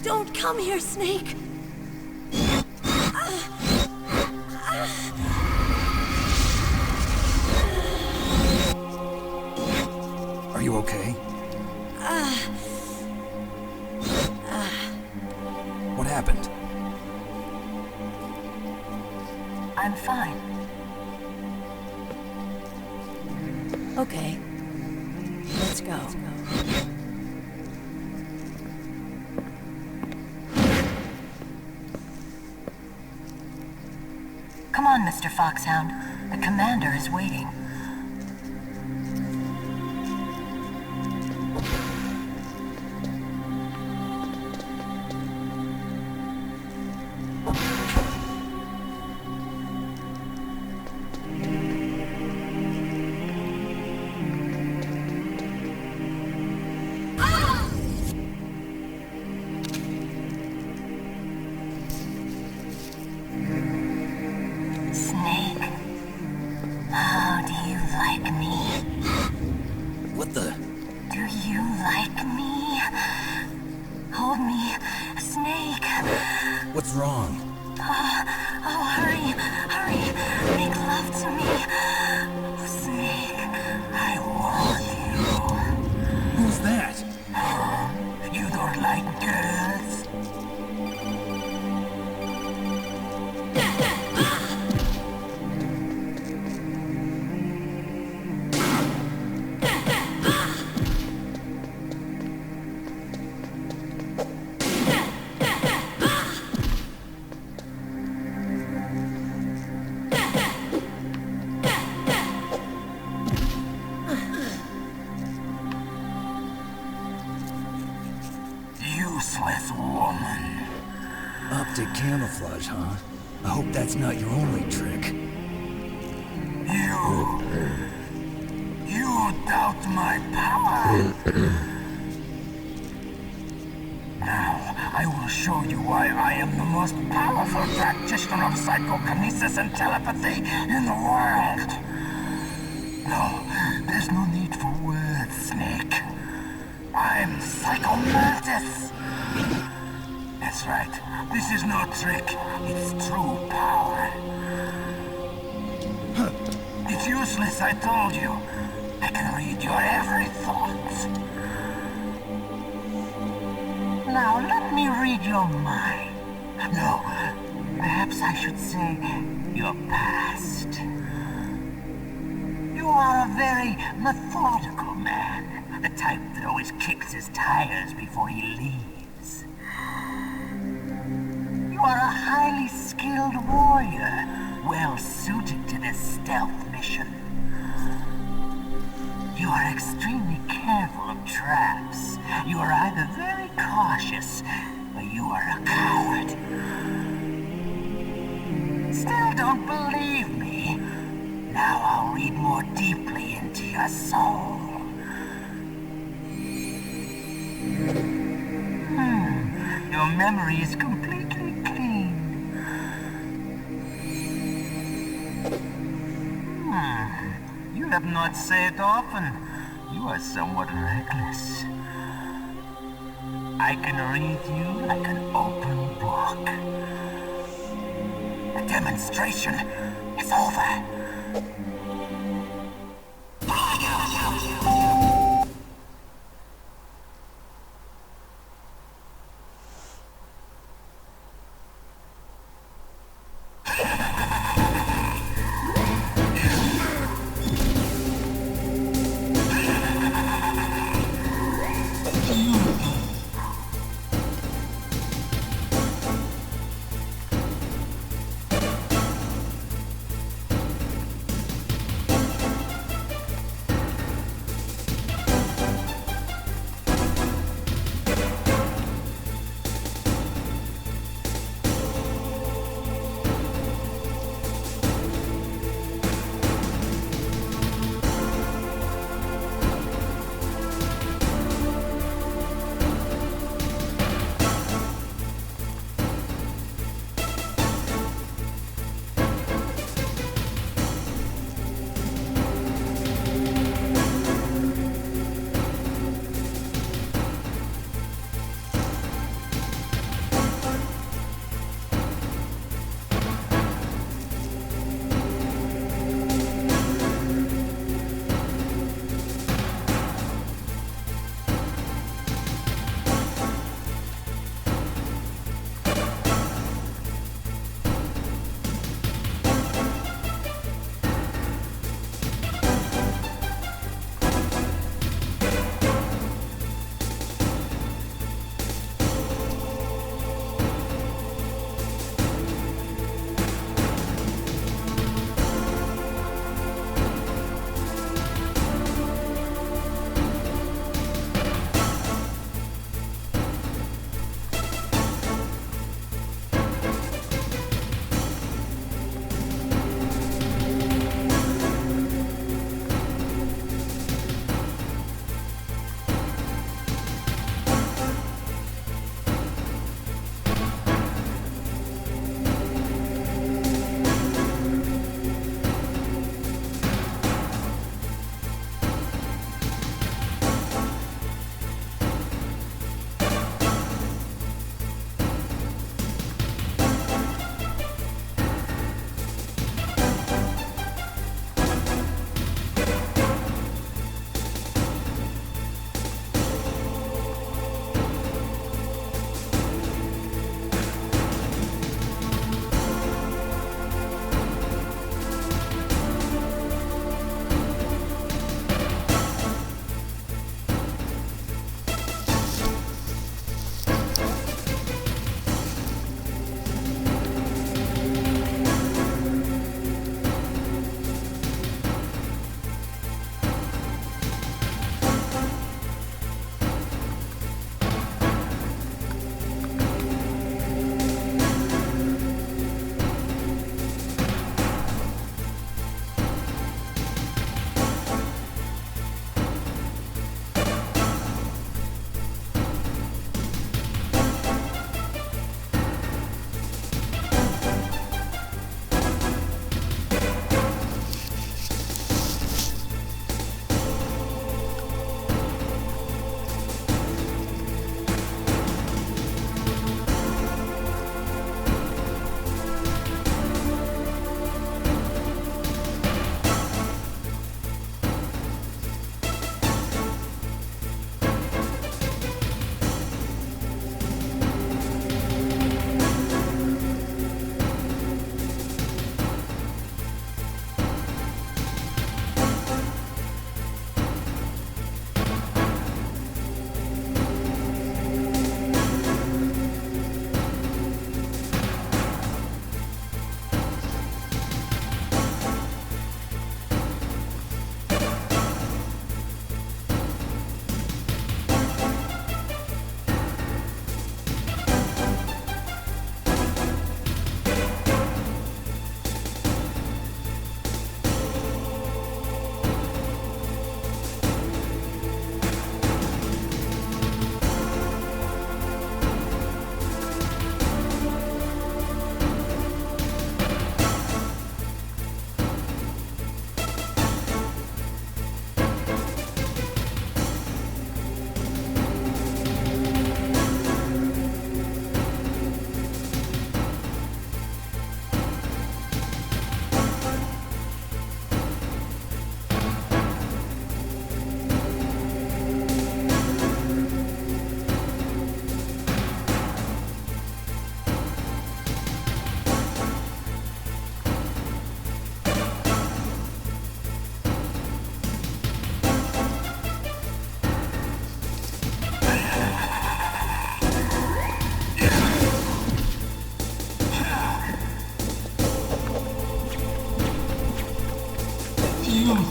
[SPEAKER 11] Don't come here, Snake!
[SPEAKER 4] Are you okay? What happened?
[SPEAKER 15] I'm fine.
[SPEAKER 11] Okay. Let's go.
[SPEAKER 15] Come on, Mr. Foxhound. The commander is waiting.
[SPEAKER 4] What's wrong?
[SPEAKER 15] Oh, hurry, hurry. Make love to me. Snake, I want you.
[SPEAKER 4] Who's that?
[SPEAKER 15] You don't like girls? Useless woman.
[SPEAKER 4] Optic camouflage, huh? I hope that's not your only trick.
[SPEAKER 13] You doubt my power? Now, I will show you why I am the most powerful practitioner of psychokinesis and telepathy in the world. No, there's no need for words, Snake. I'm Psycho Mantis. That's right. This is no trick. It's true power. It's useless, I told you. I can read your every thought.
[SPEAKER 15] Now, let me read your mind. No, perhaps I should say your past. You are a very methodical man. The type that always kicks his tires before he leaves. You are a highly skilled warrior, well suited to this stealth mission. You are extremely careful of traps. You are either very cautious, or you are a coward. Still don't believe me? Now I'll read more deeply into your soul. Your memory is completely clean. You have not said often. You are somewhat reckless. I can read you like an open book. The demonstration is over.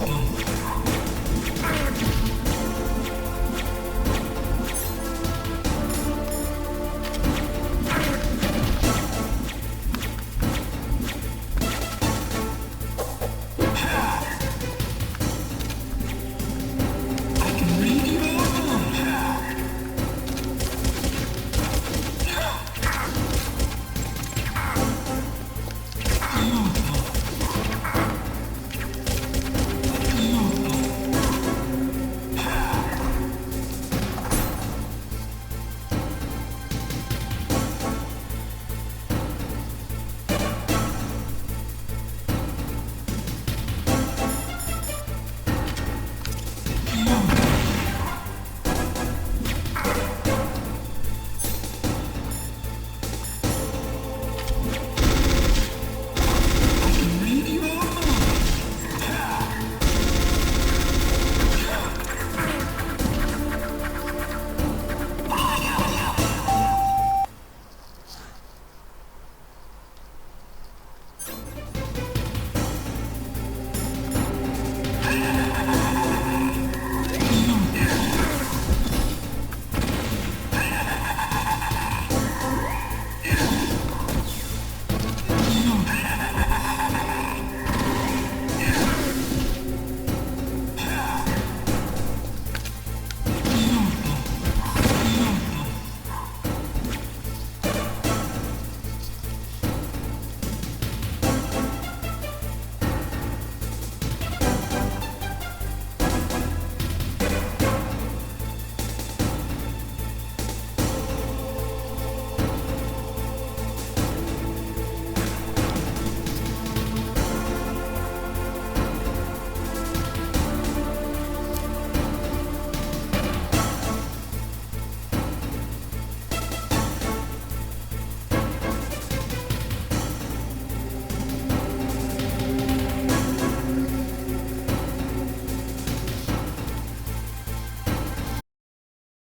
[SPEAKER 13] you.